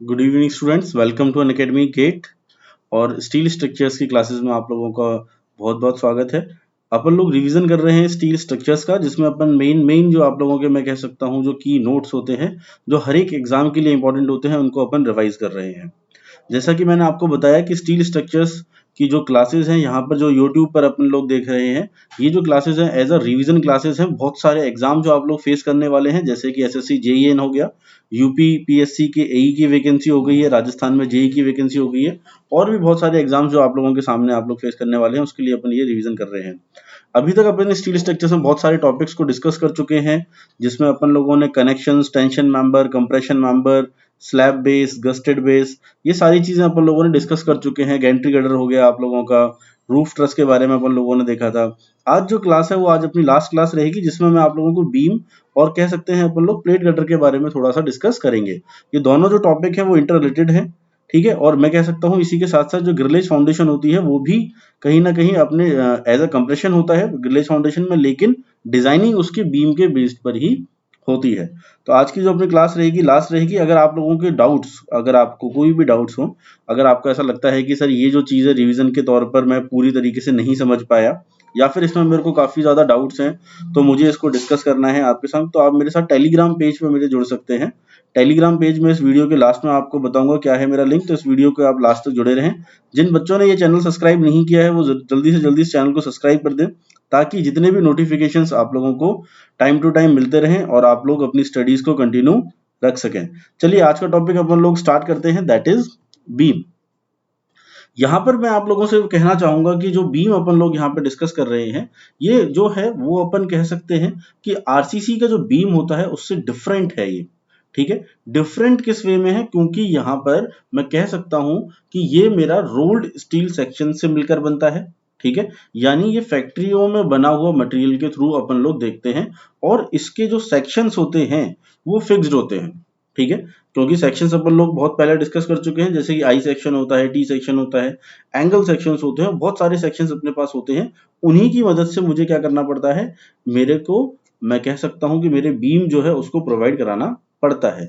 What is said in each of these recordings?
Good evening students, welcome to Unacademy GATE. और steel structures की classes में आप लोगों का बहुत बहुत स्वागत है। अपन लोग रिवीजन कर रहे हैं स्टील स्ट्रक्चर्स का, जिसमें अपन मेन जो आप लोगों के मैं कह सकता हूं जो की नोट्स होते हैं, जो हर एक एग्जाम के लिए इंपॉर्टेंट होते हैं, उनको अपन रिवाइज कर रहे हैं। जैसा कि मैंने आपको बताया कि स्टील स्ट्रक्चर्स की जो क्लासेस हैं, यहाँ पर जो यूट्यूब पर अपन लोग देख रहे हैं, ये जो क्लासेस हैं एज अ रिवीजन क्लासेस हैं। बहुत सारे एग्जाम जो आप लोग फेस करने वाले हैं, जैसे कि एसएससी जेईएन हो गया, यूपी पीएससी के एई की वैकेंसी हो गई है, राजस्थान में जेई की वैकेंसी हो गई है, और भी बहुत सारे एग्जाम जो आप लोगों के सामने आप लोग फेस करने वाले हैं, उसके लिए अपन ये रिवीजन कर रहे हैं। अभी तक अपन स्टील स्ट्रक्चर्स में बहुत सारे टॉपिक्स को डिस्कस कर चुके हैं, जिसमें अपन लोगों ने connections, tension member, compression member, slab base, gazetted base, ये सारी चीजें अपन लोगों ने डिस्कस कर चुके हैं। गैंट्री गर्डर हो गया आप लोगों का, रूफ ट्रस के बारे में अपन लोगों ने देखा था। आज जो क्लास है वो आज अपनी लास्ट क्लास रहेगी, जिसमें मैं आप लोगों को बीम और कह सकते हैं अपन लोग प्लेट गर्डर के बारे में थोड़ा सा डिस्कस करेंगे। ये दोनों जो टॉपिक है वो इंटर रिलेटेड है, ठीक है। और मैं कह सकता हूँ इसी के साथ साथ जो ग्रिलेज फाउंडेशन होती है वो भी कहीं ना कहीं अपने एज अ कंप्रेशन होता है ग्रिलेज फाउंडेशन में, लेकिन डिजाइनिंग उसके बीम के बेस पर ही होती है। तो आज की जो अपनी क्लास रहेगी लास्ट रहेगी। अगर आप लोगों के डाउट्स, अगर आपको कोई भी डाउट्स हो, अगर आपको ऐसा लगता है कि सर ये जो चीज़ है रिवीजन के तौर पर मैं पूरी तरीके से नहीं समझ पाया, या फिर इसमें मेरे को काफ़ी ज़्यादा डाउट्स हैं, तो मुझे इसको डिस्कस करना है आपके साथ, तो आप मेरे साथ टेलीग्राम पेज पे मेरे जुड़ सकते हैं। टेलीग्राम पेज में इस वीडियो के लास्ट में आपको बताऊंगा क्या है मेरा लिंक, तो इस वीडियो को आप लास्ट तक जुड़े रहें। जिन बच्चों ने ये चैनल सब्सक्राइब नहीं किया है वो जल्दी से जल्दी इस चैनल को सब्सक्राइब कर दें, ताकि जितने भी नोटिफिकेशंस आप लोगों को टाइम टू टाइम मिलते रहें और आप लोग अपनी स्टडीज को कंटिन्यू रख सकें। चलिए आज का टॉपिक अपन लोग स्टार्ट करते हैं, दैट इज बीम। यहाँ पर मैं आप लोगों से कहना चाहूंगा कि जो बीम अपन लोग यहाँ पे डिस्कस कर रहे हैं, ये जो है वो अपन कह सकते हैं कि आरसीसी का जो बीम होता है उससे डिफरेंट है ये, ठीक है। डिफरेंट किस वे में है, क्योंकि यहाँ पर मैं कह सकता हूं कि ये मेरा रोल्ड स्टील सेक्शन से मिलकर बनता है, ठीक है। यानी ये फैक्ट्रियों में बना हुआ मटेरियल के थ्रू अपन लोग देखते हैं, और इसके जो सेक्शंस होते हैं वो फिक्स्ड होते हैं, ठीक है। क्योंकि सेक्शंस अपन लोग बहुत पहले डिस्कस कर चुके हैं, जैसे कि आई सेक्शन होता है, टी सेक्शन होता है, एंगल सेक्शंस होते हैं, बहुत सारे सेक्शंस अपने पास होते हैं। उन्हीं की मदद से मुझे क्या करना पड़ता है, मेरे को मैं कह सकता हूं कि मेरे बीम जो है उसको प्रोवाइड कराना पड़ता है।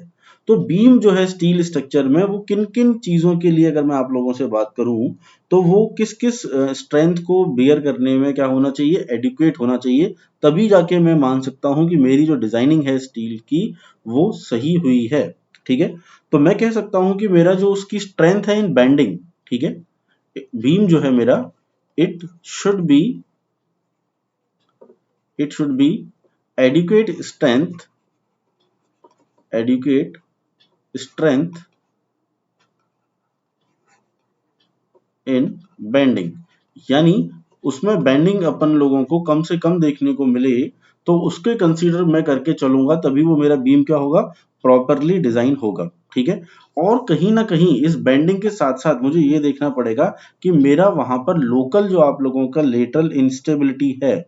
तो बीम जो है स्टील स्ट्रक्चर में वो किन किन चीजों के लिए अगर मैं आप लोगों से बात करूं, तो वो किस किस स्ट्रेंथ को बेयर करने में क्या होना चाहिए, एडिक्वेट होना चाहिए, तभी जाके मैं मान सकता हूं कि मेरी जो डिजाइनिंग है स्टील की वो सही हुई है, ठीक है। तो मैं कह सकता हूं कि मेरा जो उसकी स्ट्रेंथ है इन बेंडिंग, ठीक है, बीम जो है मेरा, it should be adequate strength in bending. यानी उसमें बेंडिंग अपन लोगों को कम से कम देखने को मिले, तो उसके कंसीडर मैं करके चलूंगा, तभी वो मेरा बीम क्या होगा, प्रॉपरली डिजाइन होगा, ठीक है। और कहीं ना कहीं इस बेंडिंग के साथ साथ मुझे ये देखना पड़ेगा कि मेरा वहां पर लोकल जो आप लोगों का लेटरल इंस्टेबिलिटी है,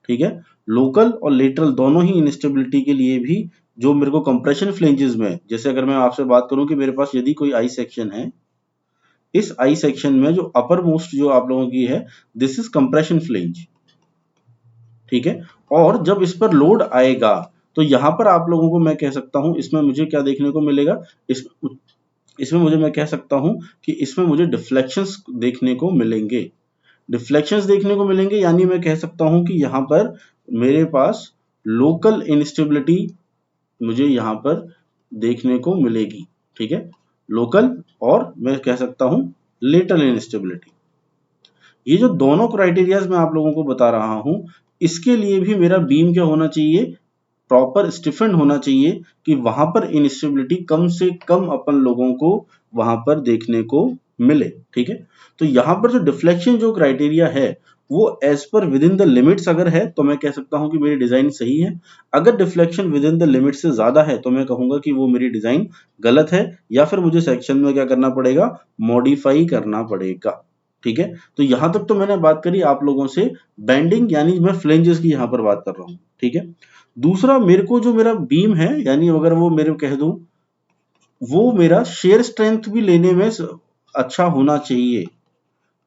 ठीक है, लोकल और लेटरल दोनों ही इंस्टेबिलिटी के लिए भी जो मेरे को कंप्रेशन फ्लेंजेस में, जैसे अगर मैं आपसे बात करूं कि मेरे पास यदि कोई आई सेक्शन है, इस आई सेक्शन में जो अपर मोस्ट जो आप लोगों की है, दिस इज कंप्रेशन फ्लेंज, ठीक है। और जब इस पर लोड आएगा तो यहां पर आप लोगों को मैं कह सकता हूं इसमें मुझे क्या देखने को मिलेगा, इसमें मुझे मैं कह सकता हूं कि इसमें मुझे डिफ्लेक्शंस देखने को मिलेंगे। डिफ्लेक्शंस देखने को मिलेंगे यानी मैं कह सकता हूं कि यहां पर मेरे पास लोकल इंस्टेबिलिटी मुझे यहां पर देखने को मिलेगी, ठीक है, लोकल, और मैं कह सकता हूं लेटरल इंस्टेबिलिटी। ये जो दोनों क्राइटेरियाज मैं आप लोगों को बता रहा हूं, इसके लिए भी मेरा बीम क्या होना चाहिए, प्रॉपर स्टिफेंड होना चाहिए, कि वहां पर इंस्टेबिलिटी कम से कम अपन लोगों को वहां पर देखने को मिले, ठीक है। तो यहां पर जो डिफ्लेक्शन जो क्राइटेरिया है वो as per with in the limits अगर है तो मैं कह सकता हूं कि मेरी डिजाइन सही है। अगर deflection with in the limit से ज्यादा है तो मैं कहूंगा कि वो मेरी डिजाइन गलत है, या फिर मुझे सेक्शन में क्या करना पड़ेगा, मॉडिफाई करना पड़ेगा, ठीक है। तो यहां तक तो मैंने बात करी आप लोगों से बेंडिंग, यानी मैं फ्लेंजेस की यहां पर बात कर रहा हूं, ठीक है। दूसरा मेरे को जो मेरा बीम है, यानी अगर वो मेरे कह दूं, वो मेरा शेयर स्ट्रेंथ भी लेने में अच्छा होना चाहिए,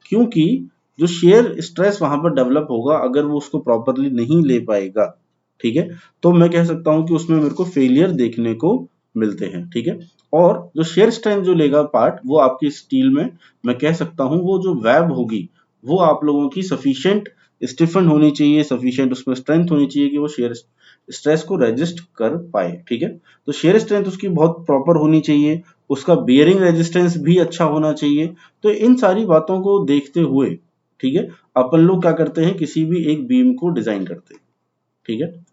क्योंकि जो शेयर स्ट्रेस वहां पर डेवलप होगा अगर वो उसको प्रॉपरली नहीं ले पाएगा, ठीक है, तो मैं कह सकता हूं कि उसमें मेरे को फेलियर देखने को मिलते हैं, ठीक है। और जो शेयर स्ट्रेंथ जो लेगा पार्ट, वो आपकी स्टील में मैं कह सकता हूं वो जो वेब होगी वो आप लोगों की सफिशिएंट स्टिफन होनी चाहिए, सफिशिएंट उसमें स्ट्रेंथ होनी चाहिए कि वो शेयर स्ट्रेस को रेजिस्ट कर पाए, ठीक है। तो शेयर स्ट्रेंथ उसकी बहुत प्रॉपर होनी चाहिए, उसका बियरिंग रेजिस्टेंस भी अच्छा होना चाहिए। तो इन सारी बातों को देखते हुए, ठीक है, अपन लोग क्या करते हैं, किसी भी एक बीम को डिजाइन करते हैं, ठीक है।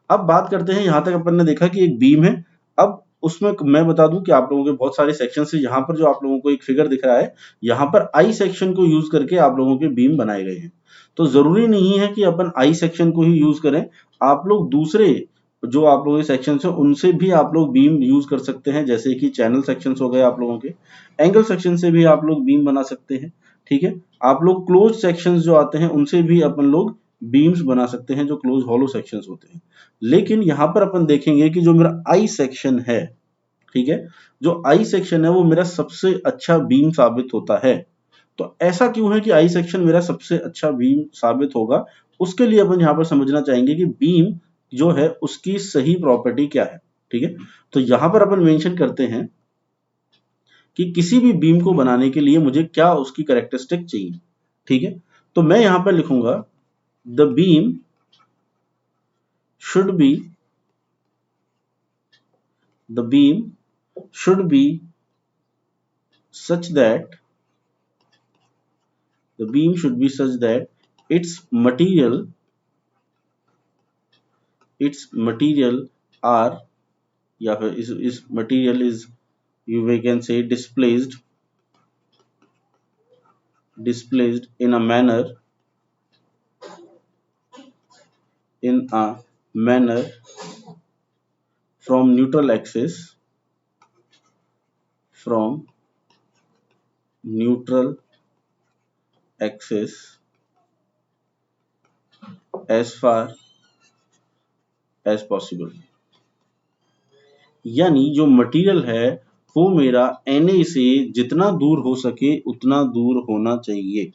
अब बात करते हैं, यहां तक अपन ने देखा कि एक बीम है। अब उसमें मैं बता दूं कि आप लोगों के बहुत सारे सेक्शन है। यहाँ पर जो आप लोगों को एक फिगर दिख रहा है, यहाँ पर आई सेक्शन को यूज करके आप लोगों के बीम बनाए गए हैं। तो जरूरी नहीं है कि अपन आई सेक्शन को ही यूज करें, आप लोग दूसरे जो आप लोगों के सेक्शन है उनसे भी आप लोग बीम यूज कर सकते हैं, जैसे कि चैनल सेक्शन हो गए आप लोगों के, एंगल सेक्शन से भी आप लोग बीम बना सकते हैं, ठीक है। आप लोग क्लोज सेक्शन जो आते हैं उनसे भी अपन लोग बीम्स बना सकते हैं, जो क्लोज हॉलो सेक्शंस होते हैं। लेकिन यहां पर अपन देखेंगे कि जो मेरा आई सेक्शन है, ठीक है, जो आई सेक्शन है वो मेरा सबसे अच्छा बीम साबित होता है। तो ऐसा क्यों है कि आई सेक्शन मेरा सबसे अच्छा बीम साबित होगा, उसके लिए अपन यहां पर समझना चाहेंगे कि बीम जो है उसकी सही प्रॉपर्टी क्या है, ठीक है। तो यहां पर अपन मेंशन करते हैं कि किसी भी बीम को बनाने के लिए मुझे क्या उसकी कैरेक्टरिस्टिक चाहिए, ठीक है। तो मैं यहां पर लिखूंगा the beam should be the beam should be such that the beam should be such that its material are या फिर इस material is we can say displaced in a manner from neutral axis as far as possible। यानी जो material है वो मेरा Na से जितना दूर हो सके उतना दूर होना चाहिए,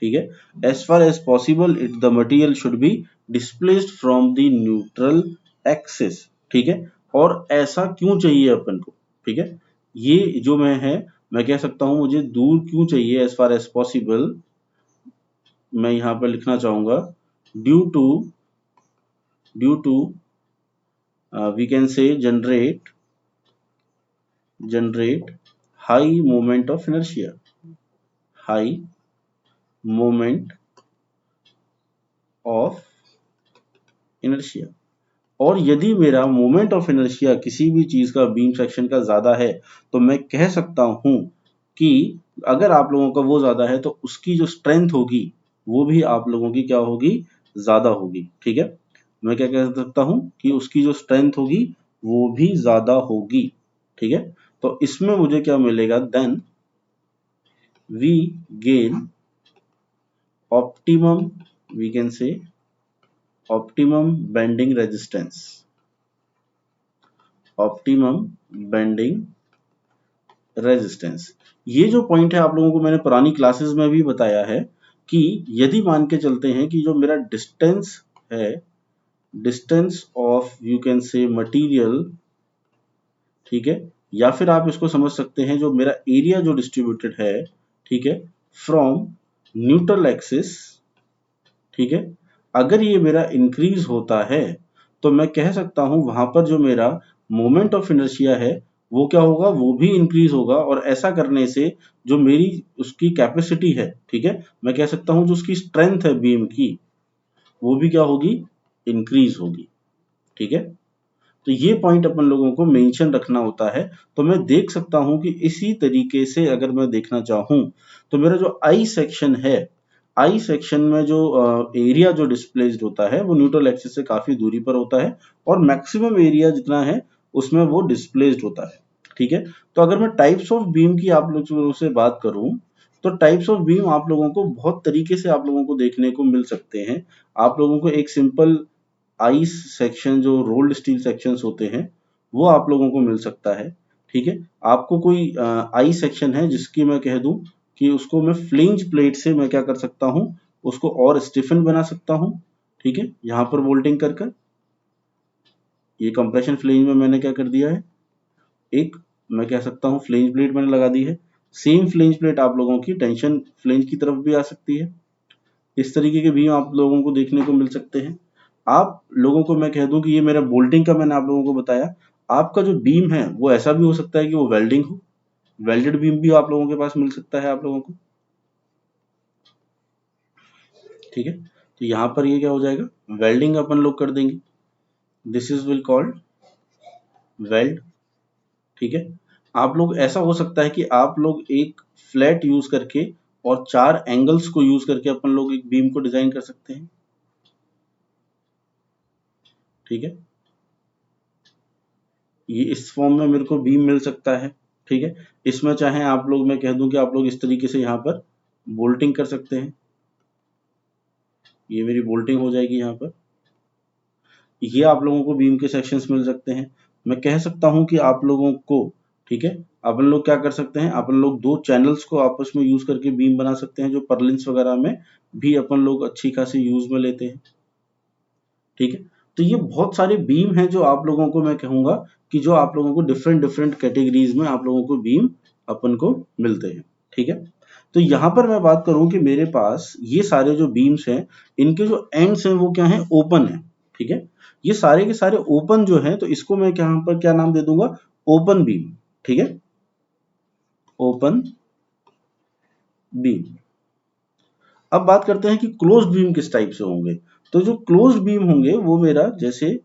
ठीक है। As far as possible it the material should be displaced from the neutral axis, ठीक है। और ऐसा क्यों चाहिए अपन को, ठीक है, ये जो मैं कह सकता हूं मुझे दूर क्यों चाहिए, एज फार एज पॉसिबल मैं यहां पर लिखना चाहूंगा due to we can say generate high moment of inertia, high moment of inertia। और यदि मेरा मोमेंट ऑफ इनर्शिया किसी भी चीज का बीम सेक्शन का ज्यादा है तो मैं कह सकता हूं कि अगर आप लोगों का वो ज्यादा है तो उसकी जो स्ट्रेंथ होगी वो भी आप लोगों की क्या होगी, ज्यादा होगी, ठीक है। मैं क्या कह सकता हूं कि उसकी जो स्ट्रेंथ होगी वो भी ज्यादा होगी, ठीक है। तो इसमें मुझे क्या मिलेगा, then we gain optimum, we can say optimum bending resistance, optimum bending resistance. ये जो पॉइंट है आप लोगों को मैंने पुरानी क्लासेस में भी बताया है कि यदि मान के चलते हैं कि जो मेरा डिस्टेंस है, डिस्टेंस ऑफ यू कैन से मटेरियल, ठीक है, या फिर आप इसको समझ सकते हैं जो मेरा एरिया जो डिस्ट्रीब्यूटेड है, ठीक है, फ्रॉम न्यूट्रल एक्सिस, ठीक है, अगर ये मेरा इंक्रीज होता है तो मैं कह सकता हूं वहां पर जो मेरा मोमेंट ऑफ इनर्शिया है वो क्या होगा, वो भी इंक्रीज होगा। और ऐसा करने से जो मेरी उसकी कैपेसिटी है, ठीक है, मैं कह सकता हूं जो उसकी स्ट्रेंथ है बीम की वो भी क्या होगी, इंक्रीज होगी, ठीक है। तो ये पॉइंट अपन लोगों को मेंशन रखना होता है। तो मैं देख सकता हूं कि इसी तरीके से अगर मैं देखना चाहूं तो मेरा जो आई सेक्शन है, आई सेक्शन में जो एरिया जो डिस्प्लेस्ड होता है वो न्यूट्रल एक्सिस से काफी दूरी पर होता है और मैक्सिमम एरिया जितना है उसमें वो डिस्प्लेस्ड होता है, ठीक है। तो अगर मैं टाइप्स ऑफ बीम की आप लोगों से बात करूं तो टाइप्स ऑफ बीम आप लोगों को बहुत तरीके से आप लोगों को देखने को मिल सकते हैं। आप लोगों को एक सिंपल आई सेक्शन जो रोल्ड स्टील सेक्शंस होते हैं वो आप लोगों को मिल सकता है, ठीक है। आपको कोई आई सेक्शन है जिसकी मैं कह दूं कि उसको मैं फ्लिंज प्लेट से मैं क्या कर सकता हूं, उसको और स्टिफन बना सकता हूं, ठीक है, यहां पर बोल्टिंग कर कर। ये कंप्रेशन फ्लिंज में मैंने क्या कर दिया है, एक मैं कह सकता हूँ फ्लेंज प्लेट मैंने लगा दी है। सेम फ्लेंज प्लेट आप लोगों की टेंशन फ्लेंज की तरफ भी आ सकती है। इस तरीके के बीम आप लोगों को देखने को मिल सकते हैं। आप लोगों को मैं कह दूं कि ये मेरा बोल्टिंग का मैंने आप लोगों को बताया। आपका जो बीम है वो ऐसा भी हो सकता है कि वो वेल्डिंग हो, वेल्डेड बीम भी आप लोगों के पास मिल सकता है आप लोगों को। ठीक है, तो यहाँ पर ये क्या हो जाएगा, वेल्डिंग अपन लोग कर देंगे। This is will called weld. ठीक है, आप लोग ऐसा हो सकता है कि आप लोग एक फ्लैट यूज करके और 4 एंगल्स को यूज करके अपन लोग एक बीम को डिजाइन कर सकते हैं। ठीक है, ये इस फॉर्म में मेरे को बीम मिल सकता है। ठीक है, इसमें चाहे आप लोग मैं कह दूं कि आप लोग इस तरीके से यहाँ पर बोल्टिंग कर सकते हैं। ये मेरी बोल्टिंग हो जाएगी यहाँ पर। ये आप लोगों को बीम के सेक्शंस मिल सकते हैं। मैं कह सकता हूं कि आप लोगों को, ठीक है, अपन लोग क्या कर सकते हैं, अपन लोग 2 चैनल्स को आपस में यूज करके बीम बना सकते हैं, जो पर्लिन्स वगैरह में भी अपन लोग अच्छी खासी यूज में लेते हैं। ठीक है, तो ये बहुत सारे बीम हैं जो आप लोगों को मैं कहूंगा कि जो आप लोगों को डिफरेंट डिफरेंट कैटेगरीज में आप लोगों को बीम अपन को मिलते हैं। ठीक है, तो यहाँ पर मैं बात करूं कि मेरे पास ये सारे जो बीम्स हैं, इनके जो एंड्स हैं वो क्या है, ओपन है। ठीक है, ये सारे के सारे ओपन जो है, तो इसको मैं यहाँ पर क्या नाम दे दूंगा, ओपन बीम। ठीक है, ओपन बीम। अब बात करते हैं कि क्लोज्ड बीम किस टाइप से होंगे। तो जो क्लोज्ड बीम होंगे वो मेरा जैसे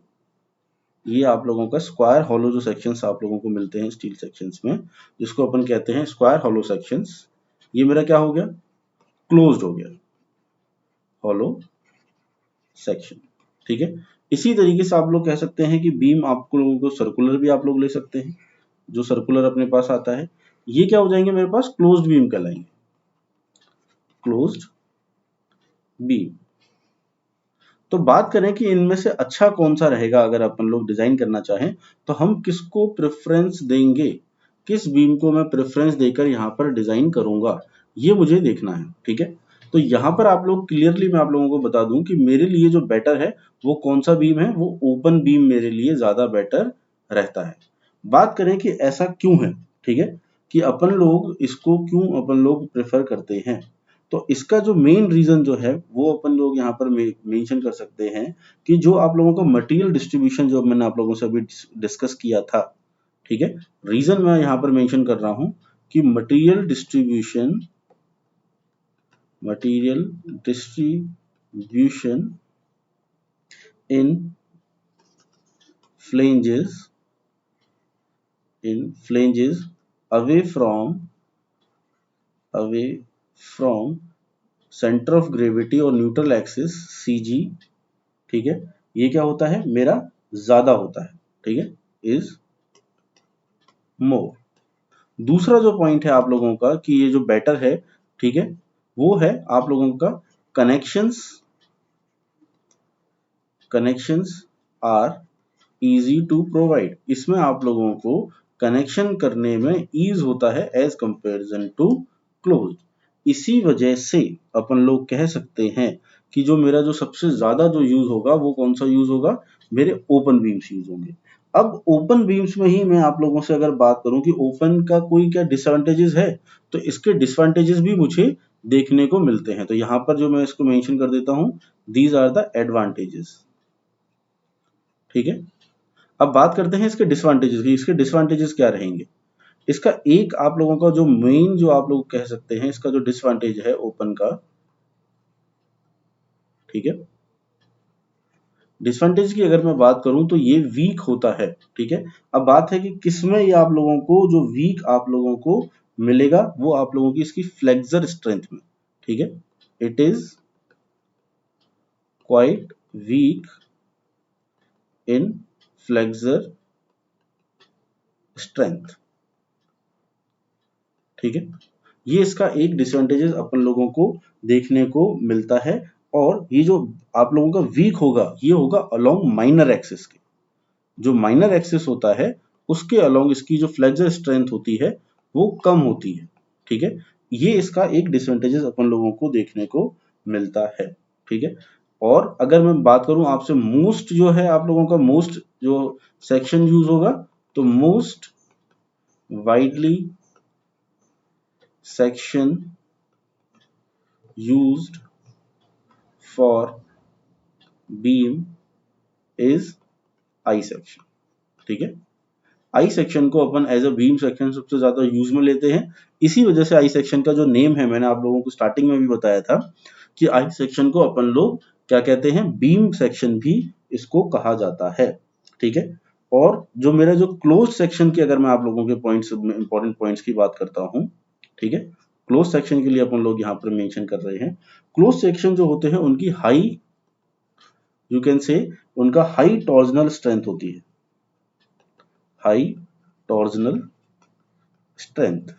ये आप लोगों का स्क्वायर हॉलो जो सेक्शंस आप लोगों को मिलते हैं स्टील सेक्शंस में, जिसको अपन कहते हैं स्क्वायर हॉलो सेक्शंस, ये मेरा क्या हो गया, क्लोज्ड हो गया हॉलो सेक्शन। ठीक है, इसी तरीके से आप लोग कह सकते हैं कि बीम आप लोगों को सर्कुलर भी आप लोग ले सकते हैं, जो सर्कुलर अपने पास आता है। ये क्या हो जाएंगे, मेरे पास क्लोज्ड बीम कहलाएंगे, क्लोज्ड बीम। तो बात करें कि इनमें से अच्छा कौन सा रहेगा, अगर अपन लोग डिजाइन करना चाहें तो हम किसको प्रेफरेंस देंगे, किस बीम को मैं प्रेफरेंस देकर यहाँ पर डिजाइन करूंगा, ये मुझे देखना है। ठीक है, तो यहाँ पर आप लोग क्लियरली मैं आप लोगों को बता दूं कि मेरे लिए जो बेटर है वो कौन सा बीम है, वो ओपन बीम मेरे लिए ज्यादा बेटर रहता है। बात करें कि ऐसा क्यों है, ठीक है, कि अपन लोग इसको क्यों अपन लोग प्रेफर करते हैं, तो इसका जो मेन रीजन जो है वो अपन लोग यहाँ पर मेंशन कर सकते हैं कि जो आप लोगों का मटेरियल डिस्ट्रीब्यूशन जो मैंने आप लोगों से अभी डिस्कस किया था। ठीक है, रीजन मैं यहाँ पर मेंशन कर रहा हूं कि material distribution in flanges away from centre of gravity और न्यूट्रल एक्सिस CG, ठीक है, ये क्या होता है, मेरा ज्यादा होता है। ठीक है, इज मोर। दूसरा जो पॉइंट है आप लोगों का कि ये जो बेटर है, ठीक है, वो है आप लोगों का connections are easy to provide. इसमें आप लोगों को कनेक्शन करने में ईज होता है एज कंपेरिजन टू क्लोज। इसी वजह से अपन लोग कह सकते हैं कि जो मेरा जो सबसे ज्यादा जो यूज होगा वो कौन सा यूज होगा, मेरे ओपन बीम्स यूज होंगे। अब ओपन बीम्स में ही मैं आप लोगों से अगर बात करूं कि ओपन का कोई क्या डिसएडवांटेजेस है, तो इसके डिसएडवांटेजेस भी मुझे देखने को मिलते हैं। तो यहाँ पर जो मैं इसको मेंशन कर देता हूं, दीज आर द एडवांटेजेस। ठीक है, अब बात करते हैं इसके डिसएडवांटेजेस की। इसके डिसएडवांटेजेस क्या रहेंगे, इसका एक आप लोगों का जो मेन जो आप लोग कह सकते हैं इसका जो डिसएडवांटेज है ओपन का, ठीक है, डिसएडवांटेज की अगर मैं बात करूं तो ये वीक होता है। ठीक है, अब बात है कि किसमें ये आप लोगों को जो वीक आप लोगों को मिलेगा, वो आप लोगों की इसकी फ्लेक्सर स्ट्रेंथ में। ठीक है, it is quite weak in flexure strength. ठीक है, ये इसका एक डिसएडवांटेजेस अपन लोगों को देखने को मिलता है। और ये जो आप लोगों का वीक होगा, ये होगा अलोंग माइनर एक्सिस के। जो माइनर एक्सिस होता है उसके अलोंग इसकी जो फ्लेक्सर स्ट्रेंथ होती है वो कम होती है। ठीक है, ये इसका एक डिसएडवांटेजेस अपन लोगों को देखने को मिलता है। ठीक है, और अगर मैं बात करूं आपसे मोस्ट जो है आप लोगों का मोस्ट जो सेक्शन यूज होगा, तो most widely section used for beam is I section. ठीक है, आई सेक्शन को अपन एज अ बीम सेक्शन सबसे ज्यादा यूज में लेते हैं। इसी वजह से आई सेक्शन का जो नेम है, मैंने आप लोगों को स्टार्टिंग में भी बताया था कि आई सेक्शन को अपन लोग क्या कहते हैं, बीम सेक्शन भी इसको कहा जाता है। ठीक है, और जो मेरा जो क्लोज सेक्शन की अगर मैं आप लोगों के पॉइंट्स, इंपॉर्टेंट पॉइंट्स की बात करता हूं, ठीक है, क्लोज सेक्शन के लिए अपन लोग यहाँ पर मेंशन कर रहे हैं, क्लोज सेक्शन जो होते हैं उनकी हाई, यू कैन से उनका हाई टॉर्जनल स्ट्रेंथ होती है, हाई टॉर्जनल स्ट्रेंथ।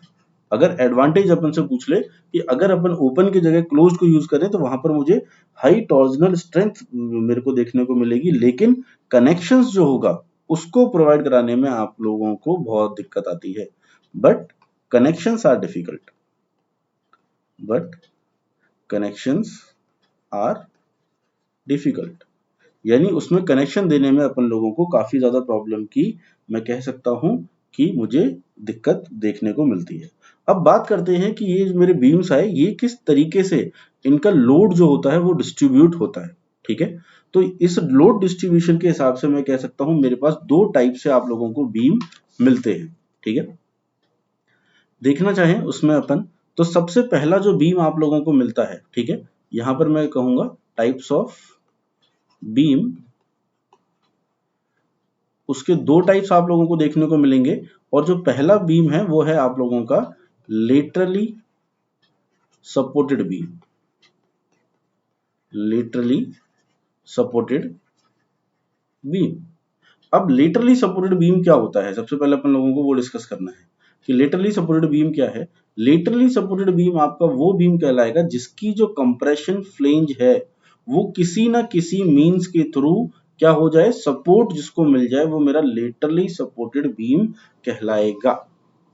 अगर एडवांटेज अपन से पूछ ले कि अगर अपन ओपन की जगह क्लोज को यूज करें तो वहां पर मुझे हाई टॉर्जनल स्ट्रेंथ मेरे को देखने को मिलेगी, लेकिन कनेक्शंस जो होगा उसको प्रोवाइड कराने में आप लोगों को बहुत दिक्कत आती है। But connections are difficult, but connections are difficult, यानी उसमें कनेक्शन देने में अपन लोगों को काफी ज्यादा प्रॉब्लम की, मैं कह सकता हूं कि मुझे दिक्कत देखने को मिलती है। अब बात करते हैं कि ये मेरे बीम्स आए, ये किस तरीके से इनका लोड जो होता है वो डिस्ट्रीब्यूट होता है। ठीक है, तो इस लोड डिस्ट्रीब्यूशन के हिसाब से मैं कह सकता हूं मेरे पास दो टाइप से आप लोगों को बीम मिलते हैं। ठीक है, देखना चाहें उसमें अपन, तो सबसे पहला जो बीम आप लोगों को मिलता है, ठीक है, यहां पर मैं कहूंगा टाइप्स ऑफ बीम, उसके दो टाइप्स आप लोगों को देखने को मिलेंगे। और जो पहला बीम है वो है आप लोगों का laterally supported beam, laterally supported beam. अब लेटरली सपोर्टेड बीम क्या होता है, सबसे पहले अपन लोगों को वो डिस्कस करना है कि लेटरली सपोर्टेड बीम क्या है। लेटरली सपोर्टेड बीम आपका वो बीम कहलाएगा जिसकी जो कंप्रेशन फ्लेंज है वो किसी ना किसी मींस के थ्रू क्या हो जाए, सपोर्ट जिसको मिल जाए, वो मेरा लेटरली सपोर्टेड बीम कहलाएगा।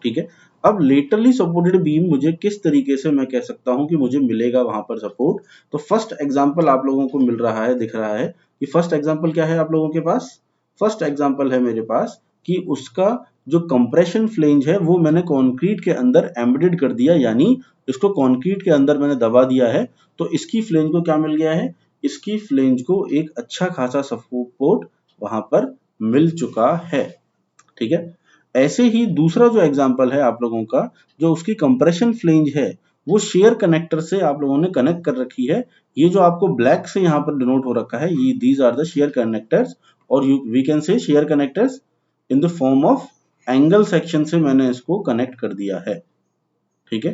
ठीक है, अब लेटरली सपोर्टेड बीम मुझे किस तरीके से मैं कह सकता हूं कि मुझे मिलेगा वहां पर सपोर्ट। तो फर्स्ट एग्जांपल आप लोगों को मिल रहा है, दिख रहा है कि फर्स्ट एग्जांपल क्या है आप लोगों के पास, फर्स्ट एग्जांपल है मेरे पास कि उसका जो कंप्रेशन फ्लेंज है वो मैंने कंक्रीट के अंदर एम्बेडेड कर दिया, यानी इसको कंक्रीट के अंदर मैंने दबा दिया है, तो इसकी फ्लेंज को क्या मिल गया है, इसकी फ्लेंज को एक अच्छा खासा सपोर्ट वहां पर मिल चुका है। ठीक है, ऐसे ही दूसरा जो एग्जांपल है आप लोगों का, जो उसकी कंप्रेशन फ्लेंज है वो शेयर कनेक्टर से आप लोगों ने कनेक्ट कर रखी है। ये जो आपको ब्लैक से यहाँ पर डिनोट हो रखा है, ये these are the shear connectors, और we can say shear connectors in the form of angle section से मैंने इसको कनेक्ट कर दिया है। ठीक है,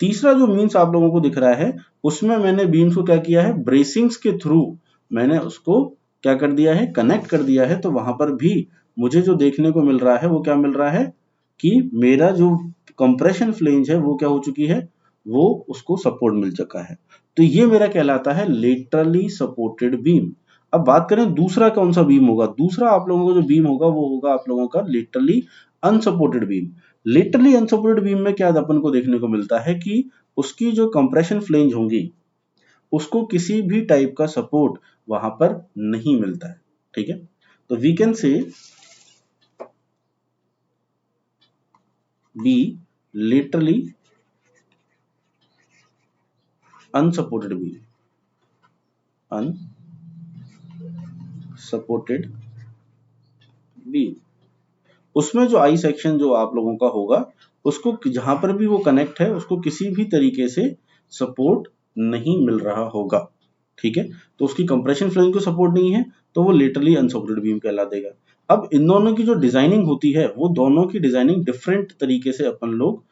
तीसरा जो मीन्स आप लोगों को दिख रहा है उसमें मैंने बीम्स को क्या किया है, ब्रेसिंग्स के थ्रू मैंने उसको क्या कर दिया है, कनेक्ट कर दिया है। तो वहां पर भी मुझे जो देखने को मिल रहा है वो क्या मिल रहा है कि मेरा जो कंप्रेशन फ्लेंज है वो क्या हो चुकी है, वो उसको सपोर्ट मिल चुका है। तो ये मेरा कहलाता है लेटरली सपोर्टेड बीम। अब बात करें दूसरा कौन सा बीम होगा, दूसरा आप लोगों को जो बीम होगा वो होगा आप लोगों का laterally unsupported beam. Laterally unsupported beam में क्या अपन को देखने को मिलता है कि उसकी जो कंप्रेशन फ्लेंज होंगी उसको किसी भी टाइप का सपोर्ट वहां पर नहीं मिलता है। ठीक है, तो we can say be laterally unsupported beam, unsupported beam, उसमें जो आई सेक्शन जो आप लोगों का होगा उसको जहां पर भी वो कनेक्ट है उसको किसी भी तरीके से सपोर्ट नहीं मिल रहा होगा। ठीक है, तो उसकी कंप्रेशन फ्लेंज को सपोर्ट नहीं है तो वो लेटरली अनसपोर्टेड बीम कहला देगा। अब इन दोनों की जो डिजाइनिंग होती है वो दोनों की डिजाइनिंग डिफरेंट तरीके से अपन लोग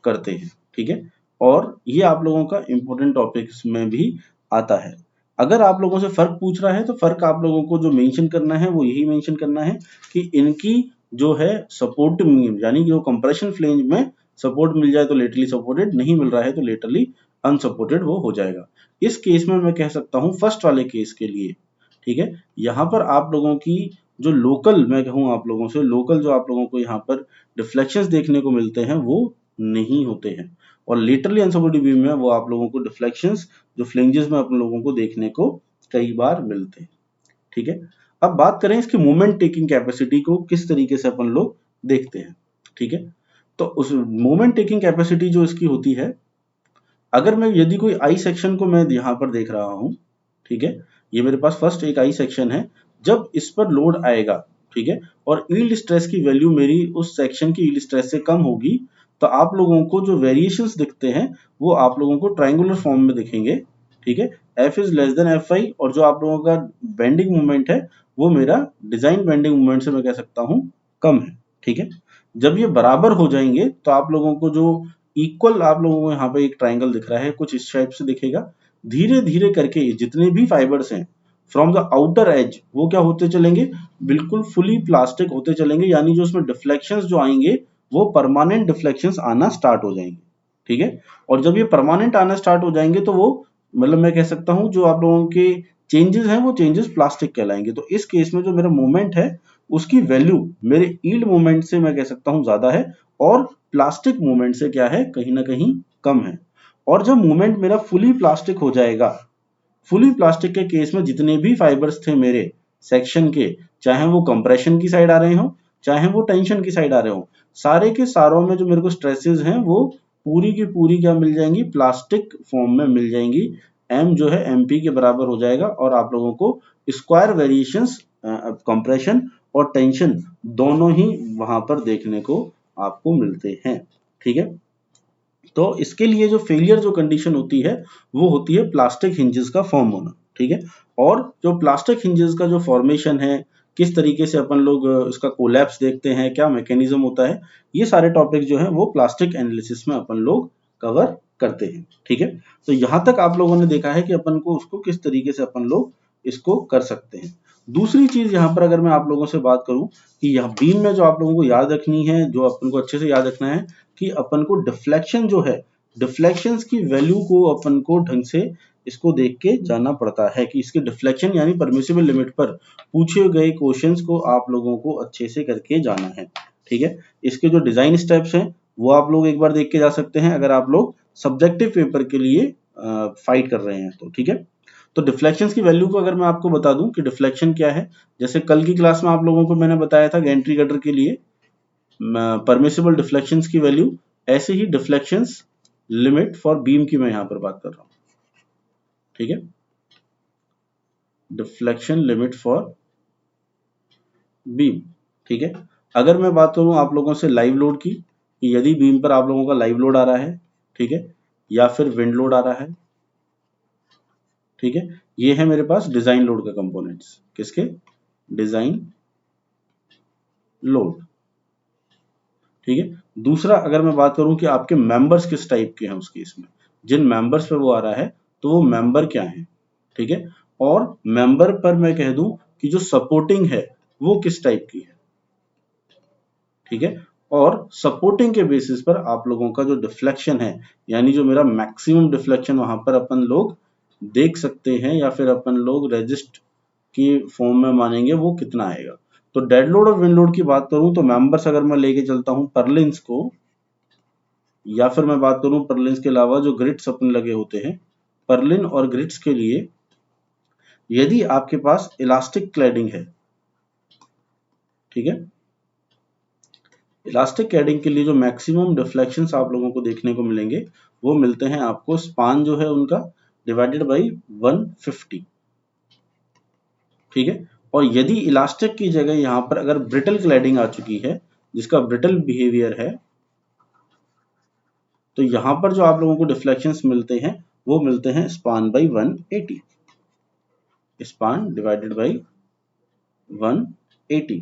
करते हैं। ठीक है, और ये आप लोगों का इंपॉर्टेंट टॉपिक्स में भी आता है। अगर आप लोगों से फर्क पूछ रहा है तो फर्क आप लोगों को जो मेंशन करना है वो यही मेंशन करना है कि इनकी जो है सपोर्ट, यानी जो कंप्रेशन फ्लेंज में सपोर्ट मिल जाए तो लेटरली सपोर्टेड, नहीं मिल रहा है तो लेटरली अनसपोर्टेड वो हो जाएगा। इस केस में मैं कह सकता हूं फर्स्ट वाले केस के लिए, ठीक है, यहां पर आप लोगों की जो लोकल, मैं कहूं आप लोगों से लोकल जो आप लोगों को यहाँ पर डिफ्लेक्शंस देखने को मिलते हैं वो नहीं होते हैं, और लेटरली अनसपोर्टेड बीम में वो आप लोगों को डिफ्लेक्शंस जो फ्लेंजेस में अपन लोगों को देखने को कई बार मिलते हैं। ठीक है, अब बात करें इसकी मोमेंट टेकिंग कैपेसिटी को किस तरीके से अपन लोग देखते हैं। ठीक है, तो उस मोमेंट टेकिंग कैपेसिटी जो इसकी होती है, अगर मैं यदि कोई आई सेक्शन को मैं यहाँ पर देख रहा हूँ, ठीक है, ये मेरे पास फर्स्ट एक आई सेक्शन है, जब इस पर लोड आएगा, ठीक है, और यील्ड स्ट्रेस की वैल्यू मेरी उस सेक्शन की यील्ड स्ट्रेस से कम होगी, तो आप लोगों को जो वेरिएशंस दिखते हैं वो आप लोगों को ट्रायंगुलर फॉर्म में दिखेंगे, ठीक है, F is less than Fi, और जो आप लोगों का बेंडिंग मोमेंट है वो मेरा डिजाइन बेंडिंग मोमेंट से मैं कह सकता हूँ कम है, ठीक है। जब ये बराबर हो जाएंगे तो आप लोगों को जो इक्वल, आप लोगों को यहाँ पे एक ट्राइंगल दिख रहा है, कुछ इस टाइप से दिखेगा। धीरे धीरे करके जितने भी फाइबर्स हैं फ्रॉम द आउटर एज वो क्या होते चलेंगे, बिल्कुल फुली प्लास्टिक होते चलेंगे, यानी जो उसमें डिफ्लेक्शंस जो आएंगे वो परमानेंट डिफ्लेक्शंस आना स्टार्ट हो जाएंगे, ठीक है। और जब ये परमानेंट आना स्टार्ट हो जाएंगे तो वो मतलब मैं कह सकता हूँ जो आप लोगों के चेंजेस हैं वो चेंजेस प्लास्टिक कहलाएंगे। तो इस केस में जो मेरा मूवमेंट है उसकी वैल्यू मेरे यील्ड मूवमेंट से मैं कह सकता हूँ ज्यादा है, और प्लास्टिक मूवमेंट से क्या है, कहीं ना कहीं कम है। और जब मूवमेंट मेरा फुली प्लास्टिक हो जाएगा, फुली प्लास्टिक के केस में जितने भी फाइबर्स थे मेरे सेक्शन के, चाहे वो कंप्रेशन की साइड आ रहे हो चाहे वो टेंशन की साइड आ रहे हो, सारे के सारों में जो मेरे को स्ट्रेसेस हैं वो पूरी की पूरी क्या मिल जाएंगी, प्लास्टिक फॉर्म में मिल जाएंगी। एम जो है एमपी के बराबर हो जाएगा, और आप लोगों को स्क्वायर वेरिएशंस कंप्रेशन और टेंशन दोनों ही वहां पर देखने को आपको मिलते हैं, ठीक है। तो इसके लिए जो फेलियर जो कंडीशन होती है वो होती है प्लास्टिक हिंजेस का फॉर्म होना, ठीक है। और जो प्लास्टिक हिंजेस का जो फॉर्मेशन है, किस तरीके से अपन लोग इसका कोलैप्स देखते हैं, क्या मैकेनिज्म होता है, ये सारे टॉपिक जो है वो प्लास्टिक एनालिसिस में अपन लोग कवर करते हैं, ठीक है। तो यहाँ तक आप लोगों ने देखा है कि अपन को उसको किस तरीके से अपन लोग इसको कर सकते हैं। दूसरी चीज यहाँ पर अगर मैं आप लोगों से बात करूं कि यहाँ बीम में जो आप लोगों को याद रखनी है, जो अपन को अच्छे से याद रखना है कि अपन को डिफ्लेक्शन जो है, डिफ्लेक्शंस की वैल्यू को अपन को ढंग से इसको देख के जानना पड़ता है कि इसके डिफ्लेक्शन यानी परमिसिबल लिमिट पर पूछे गए क्वेश्चंस को आप लोगों को अच्छे से करके जाना है, ठीक है। इसके जो डिजाइन स्टेप्स हैं वो आप लोग एक बार देख के जा सकते हैं अगर आप लोग सब्जेक्टिव पेपर के लिए फाइट कर रहे हैं तो, ठीक है। तो डिफ्लेक्शंस की वैल्यू को अगर मैं आपको बता दूं कि डिफ्लेक्शन क्या है, जैसे कल की क्लास में आप लोगों को मैंने बताया था गैंट्री कटर के लिए परमिसिबल डिफ्लेक्शंस की वैल्यू, ऐसे ही डिफ्लेक्शंस लिमिट फॉर बीम की मैं यहां पर बात कर रहा हूं, ठीक है। डिफ्लेक्शन लिमिट फॉर बीम, ठीक है। अगर मैं बात करूं आप लोगों से लाइव लोड की, कि यदि बीम पर आप लोगों का लाइव लोड आ रहा है, ठीक है, या फिर विंड लोड आ रहा है, ठीक है, ये है मेरे पास डिजाइन लोड का कंपोनेंट्स, किसके, डिजाइन लोड, ठीक है। दूसरा अगर मैं बात करूं कि आपके मेंबर्स किस टाइप के हैं उस केस में, जिन मेंबर्स पे वो आ रहा है तो वो मेंबर क्या है, ठीक है। और मेंबर पर मैं कह दूं कि जो सपोर्टिंग है वो किस टाइप की है, ठीक है। और सपोर्टिंग के बेसिस पर आप लोगों का जो डिफ्लेक्शन है, यानी जो मेरा मैक्सिमम डिफ्लेक्शन वहां पर अपन लोग देख सकते हैं या फिर अपन लोग रेजिस्ट की फॉर्म में मानेंगे, वो कितना आएगा। तो डेड लोड और विंड लोड की बात करूं तो मेंबर्स अगर मैं लेके चलता हूं पर्लिन्स को, या फिर मैं बात करूं पर्लिन्स के अलावा जो ग्रिड्स अपन लगे होते हैं, पर्लिन और ग्रिड्स के लिए यदि आपके पास इलास्टिक क्लैडिंग है, ठीक है, इलास्टिक क्लैडिंग के लिए जो मैक्सिमम डिफ्लेक्शंस आप लोगों को देखने को मिलेंगे वो मिलते हैं आपको स्पान जो है उनका डिवाइडेड बाई 150, ठीक है। और यदि इलास्टिक की जगह यहां पर अगर ब्रिटल क्लैडिंग आ चुकी है, जिसका ब्रिटल बिहेवियर है, तो यहां पर जो आप लोगों को डिफ्लेक्शंस मिलते हैं वो मिलते हैं span by 180, span divided by 180।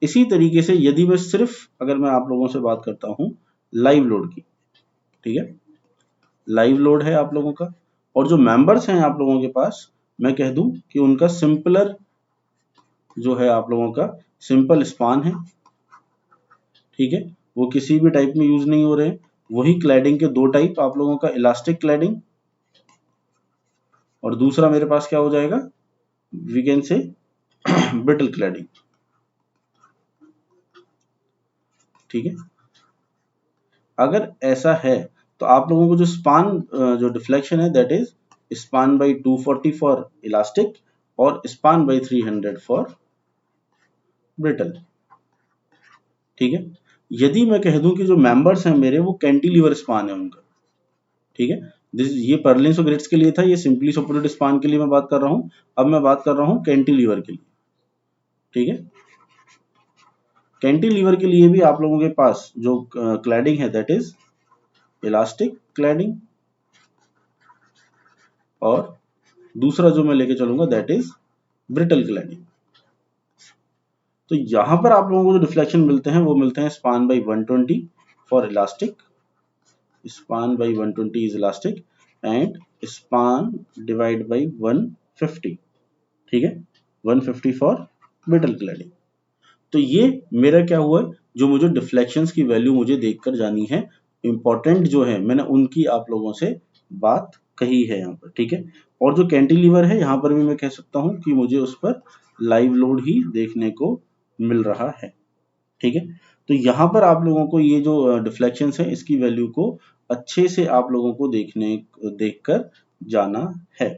इसी तरीके से यदि मैं सिर्फ अगर मैं आप लोगों से बात करता हूं लाइव लोड की, ठीक है, लाइव लोड है आप लोगों का, और जो मेंबर्स हैं आप लोगों के पास, मैं कह दूं कि उनका सिंपलर जो है आप लोगों का सिंपल स्पान है, ठीक है, वो किसी भी टाइप में यूज नहीं हो रहे हैं। वही क्लैडिंग के दो टाइप आप लोगों का, इलास्टिक क्लैडिंग और दूसरा मेरे पास क्या हो जाएगा, we can say brittle cladding, ठीक है। अगर ऐसा है तो आप लोगों को जो स्पान जो डिफ्लेक्शन है that is span by 240 for elastic और स्पान बाई 300 फॉर ब्रिटल, ठीक है। यदि मैं कह दूं कि जो मेंबर्स हैं मेरे वो कैंटिलीवर स्पान है उनका, ठीक है। ये पर्लिन्स और ग्रिड्स के लिए था, ये सिंपली सपोर्टेड स्पान के लिए मैं बात कर रहा हूं। अब मैं बात कर रहा हूं कैंटिलीवर के लिए, ठीक है। कैंटिलीवर के लिए भी आप लोगों के पास जो क्लैडिंग है दैट इज इलास्टिक क्लैडिंग, और दूसरा जो मैं लेके चलूंगा दैट इज ब्रिटल क्लैडिंग। तो यहां पर आप लोगों को जो डिफ्लेक्शन मिलते हैं वो मिलते हैं span by 120 for elastic, span by 120 is elastic, and span divide by 150, ठीक है, 150 फॉर ब्रिटल क्लैडिंग। तो ये मेरा क्या हुआ, जो मुझे डिफ्लेक्शंस की वैल्यू मुझे देखकर जानी है, इंपॉर्टेंट जो है मैंने उनकी आप लोगों से बात कही है यहाँ पर, ठीक है। और जो कैंटिलीवर है यहाँ पर भी मैं कह सकता हूँ कि मुझे उस पर लाइव लोड ही देखने को मिल रहा है, ठीक है। तो यहाँ पर आप लोगों को ये जो डिफ्लेक्शंस है इसकी वैल्यू को अच्छे से आप लोगों को देखकर जाना है,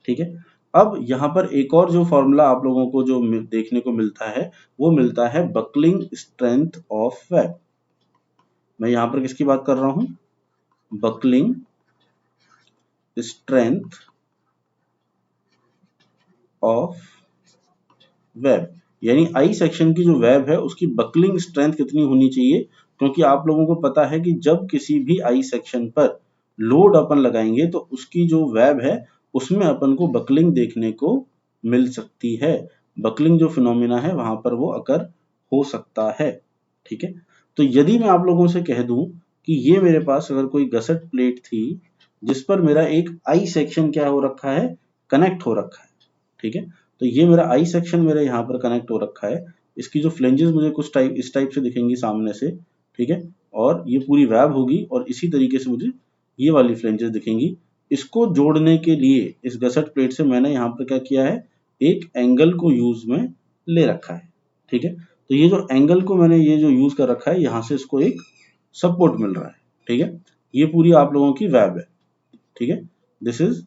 ठीक है। अब यहाँ पर एक और जो फॉर्मूला आप लोगों को जो देखने को मिलता है वो मिलता है बकलिंग स्ट्रेंथ ऑफ वेब। मैं यहाँ पर किसकी बात कर रहा हूं, बकलिंग स्ट्रेंथ ऑफ वेब, यानी आई सेक्शन की जो वेब है उसकी बकलिंग स्ट्रेंथ कितनी होनी चाहिए। क्योंकि आप लोगों को पता है कि जब किसी भी आई सेक्शन पर लोड अपन लगाएंगे तो उसकी जो वेब है उसमें अपन को बकलिंग देखने को मिल सकती है, बकलिंग जो फिनोमिना है वहां पर वो अकर हो सकता है, ठीक है। तो यदि मैं आप लोगों से कह दूं कि ये मेरे पास अगर कोई गसट प्लेट थी जिस पर मेरा एक आई सेक्शन क्या हो रखा है, कनेक्ट हो रखा है, ठीक है। तो ये मेरा आई सेक्शन मेरा यहाँ पर कनेक्ट हो रखा है, इसकी जो फ्लेंजेस मुझे कुछ टाइप इस टाइप से दिखेंगी सामने से, ठीक है, और ये पूरी वेब होगी और इसी तरीके से मुझे ये वाली फ्लेंजेस दिखेंगी। इसको जोड़ने के लिए इस गसट प्लेट से मैंने यहाँ पर क्या किया है, एक एंगल को यूज में ले रखा है, ठीक है। तो ये जो एंगल को मैंने ये जो यूज कर रखा है यहाँ से इसको एक सपोर्ट मिल रहा है, ठीक है। ये पूरी आप लोगों की वेब है, ठीक है, दिस इज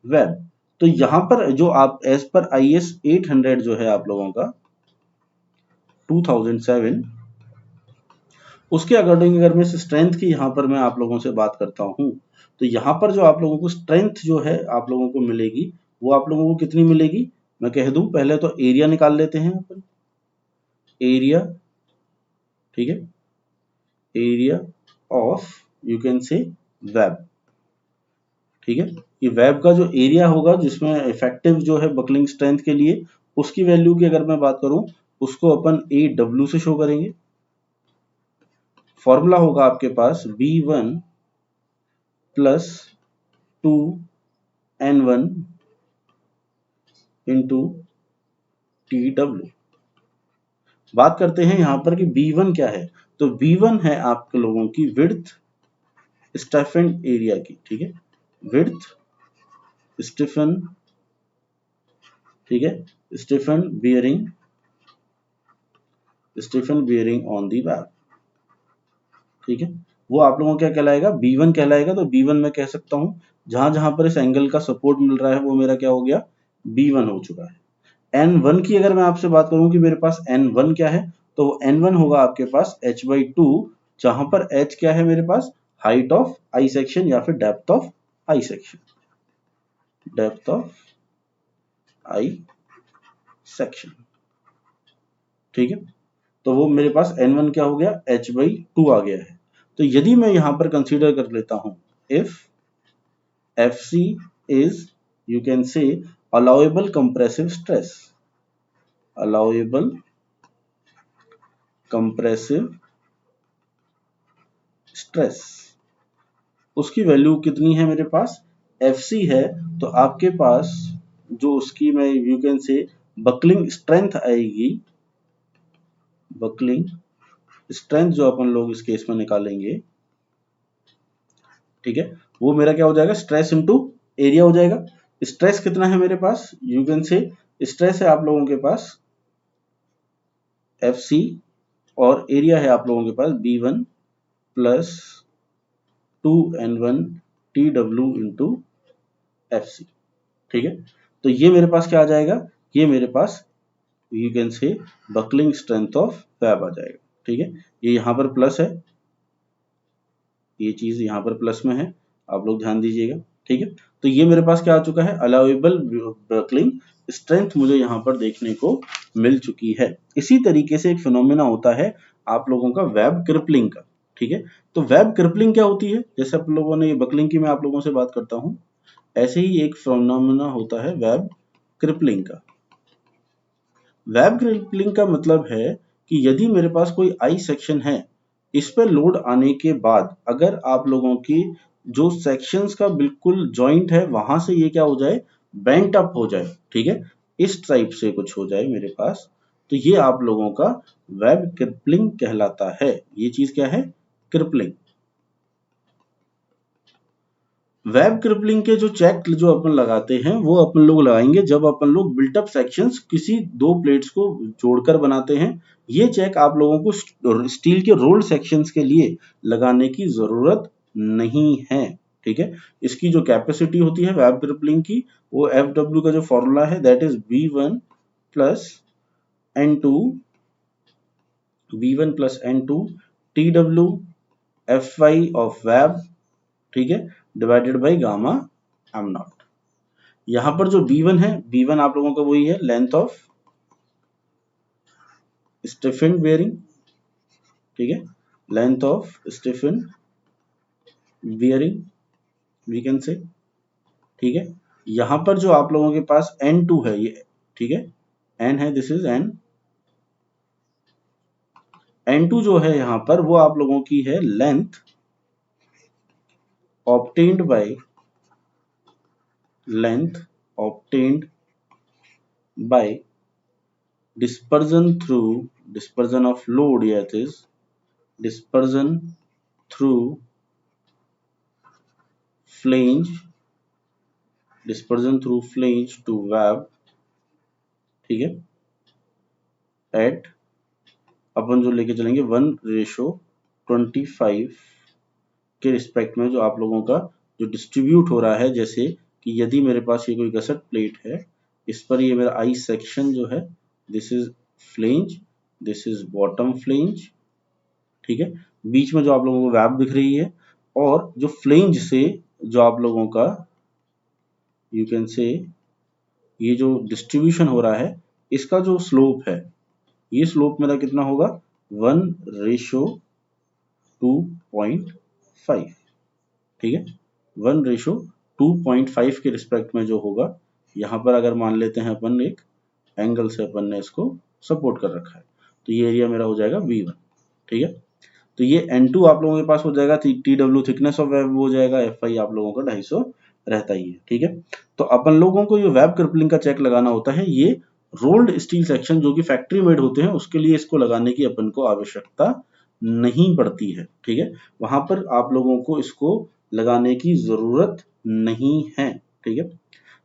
वेब। तो यहां पर जो आप एज पर IS 800 जो है आप लोगों का 2007, उसके अकॉर्डिंग अगर मैं स्ट्रेंथ की यहां पर मैं आप लोगों से बात करता हूं तो यहां पर जो आप लोगों को स्ट्रेंथ जो है आप लोगों को मिलेगी वो आप लोगों को कितनी मिलेगी, मैं कह दूं पहले तो एरिया निकाल लेते हैं अपन, एरिया, ठीक है, एरिया ऑफ यू कैन से वेब, ठीक है। ये वेब का जो एरिया होगा जिसमें इफेक्टिव जो है बकलिंग स्ट्रेंथ के लिए उसकी वैल्यू की अगर मैं बात करूं उसको अपन AW से शो करेंगे। फॉर्मूला होगा आपके पास B1 plus 2N1 into TW। बात करते हैं यहां पर कि B1 क्या है, तो B1 है आप लोगों की विड्थ स्टेफन एरिया की, ठीक है, विड्थ स्टेफन, ठीक है, stiffener bearing on the web, ठीक है। वो आप लोगों को क्या कहलाएगा, B1 कहलाएगा। तो B1 मैं कह सकता हूं जहां जहां पर इस एंगल का सपोर्ट मिल रहा है वो मेरा क्या हो गया, B1 हो चुका है। N1 की अगर मैं आपसे बात करूं कि मेरे पास N1 क्या है, तो N1 होगा आपके पास H/2, जहां पर H क्या है मेरे पास, हाइट ऑफ आई सेक्शन या फिर depth of I section, depth of I section, ठीक है। तो वो मेरे पास N1 क्या हो गया, H/2 आ गया है। तो यदि मैं यहां पर कंसीडर कर लेता हूं if FC is you can say allowable compressive stress, allowable compressive stress, उसकी वैल्यू कितनी है मेरे पास, FC है। तो आपके पास जो उसकी मैं you can say buckling strength आएगी, बकलिंग स्ट्रेंथ जो अपन लोग इस केस में निकालेंगे, ठीक है, वो मेरा क्या हो जाएगा, स्ट्रेस इनटू एरिया हो जाएगा। स्ट्रेस कितना है मेरे पास, यू कैन से स्ट्रेस है आप लोगों के पास FC और एरिया है आप लोगों के पास B1 plus 2N1 TW into FC, ठीक है। तो ये मेरे पास क्या आ जाएगा, ये मेरे पास you can say buckling strength of web आ जाएगा, ठीक है, ये यहाँ पर प्लस है, ये चीज यहाँ पर प्लस में है, आप लोग ध्यान दीजिएगा। ठीक है, तो ये मेरे पास क्या आ चुका है, अलाउएबल बकलिंग स्ट्रेंथ मुझे यहाँ पर देखने को मिल चुकी है। इसी तरीके से एक फिनोमेना होता है आप लोगों का वेब क्रिपलिंग का। ठीक है, तो वेब क्रिपलिंग क्या होती है, जैसे आप लोगों ने ये बकलिंग की मैं आप लोगों से बात करता हूँ, ऐसे ही एक फिनोमेना होता है वेब क्रिपलिंग का। वेब क्रिपलिंग का मतलब है कि यदि मेरे पास कोई आई सेक्शन है, इस पर लोड आने के बाद अगर आप लोगों की जो सेक्शंस का बिल्कुल जॉइंट है वहां से ये क्या हो जाए, बेंट अप हो जाए। ठीक है, इस टाइप से कुछ हो जाए मेरे पास, तो ये आप लोगों का वेब क्रिपलिंग कहलाता है। ये चीज क्या है, क्रिपलिंग। वेब क्रिपलिंग के जो चेक जो अपन लगाते हैं वो अपन लोग लगाएंगे जब अपन लोग बिल्टअप सेक्शंस किसी दो प्लेट्स को जोड़कर बनाते हैं। ये चेक आप लोगों को स्टील के रोल्ड सेक्शंस के लिए लगाने की जरूरत नहीं है। ठीक है, इसकी जो कैपेसिटी होती है वेब क्रिपलिंग की, वो FW का जो फॉर्मूला है that is V1 plus N2 TW Fy of web, ठीक है, divided by gamma am not. यहां पर जो B1 है, B1 आप लोगों का वही है लेंथ ऑफ स्टिफेंड बेयरिंग। ठीक है, length of stiffened bearing we can say. ठीक है, यहां पर जो आप लोगों के पास N2 है ये, ठीक है, N है, दिस इज N। N2 जो है यहां पर वो आप लोगों की है length obtained by dispersion of load, yeah, it is dispersion through flange to web। ठीक है, एट अपन जो लेके चलेंगे 1:25 के रिस्पेक्ट में जो आप लोगों का जो डिस्ट्रीब्यूट हो रहा है। जैसे कि यदि मेरे पास ये कोई गसट प्लेट है, इस पर ये मेरा आई सेक्शन जो है, this is flange, this is bottom flange. ठीक है, बीच में जो आप लोगों को वेब दिख रही है, और जो फ्लेंज से जो आप लोगों का यू कैन से ये जो डिस्ट्रीब्यूशन हो रहा है, इसका जो स्लोप है, ये स्लोप मेरा कितना होगा 1:2.5। ठीक है, 1:2.5 के रिस्पेक्ट में जो होगा, यहाँ पर अगर मान लेते हैं अपन एक एंगल से अपन ने इसको सपोर्ट कर रखा है, तो ये एरिया मेरा हो जाएगा V1। ठीक है, तो ये N2 आप लोगों के पास हो जाएगा, TW थिकनेस ऑफ वेब हो जाएगा, Fy आप लोगों का 250 रहता ही है। ठीक है, तो अपन लोगों को ये वेब क्रिपलिंग का चेक लगाना होता है, ये रोल्ड स्टील सेक्शन जो कि फैक्ट्री मेड होते हैं उसके लिए इसको लगाने की अपन को आवश्यकता नहीं पड़ती है। ठीक है, वहां पर आप लोगों को इसको लगाने की जरूरत नहीं है। ठीक है,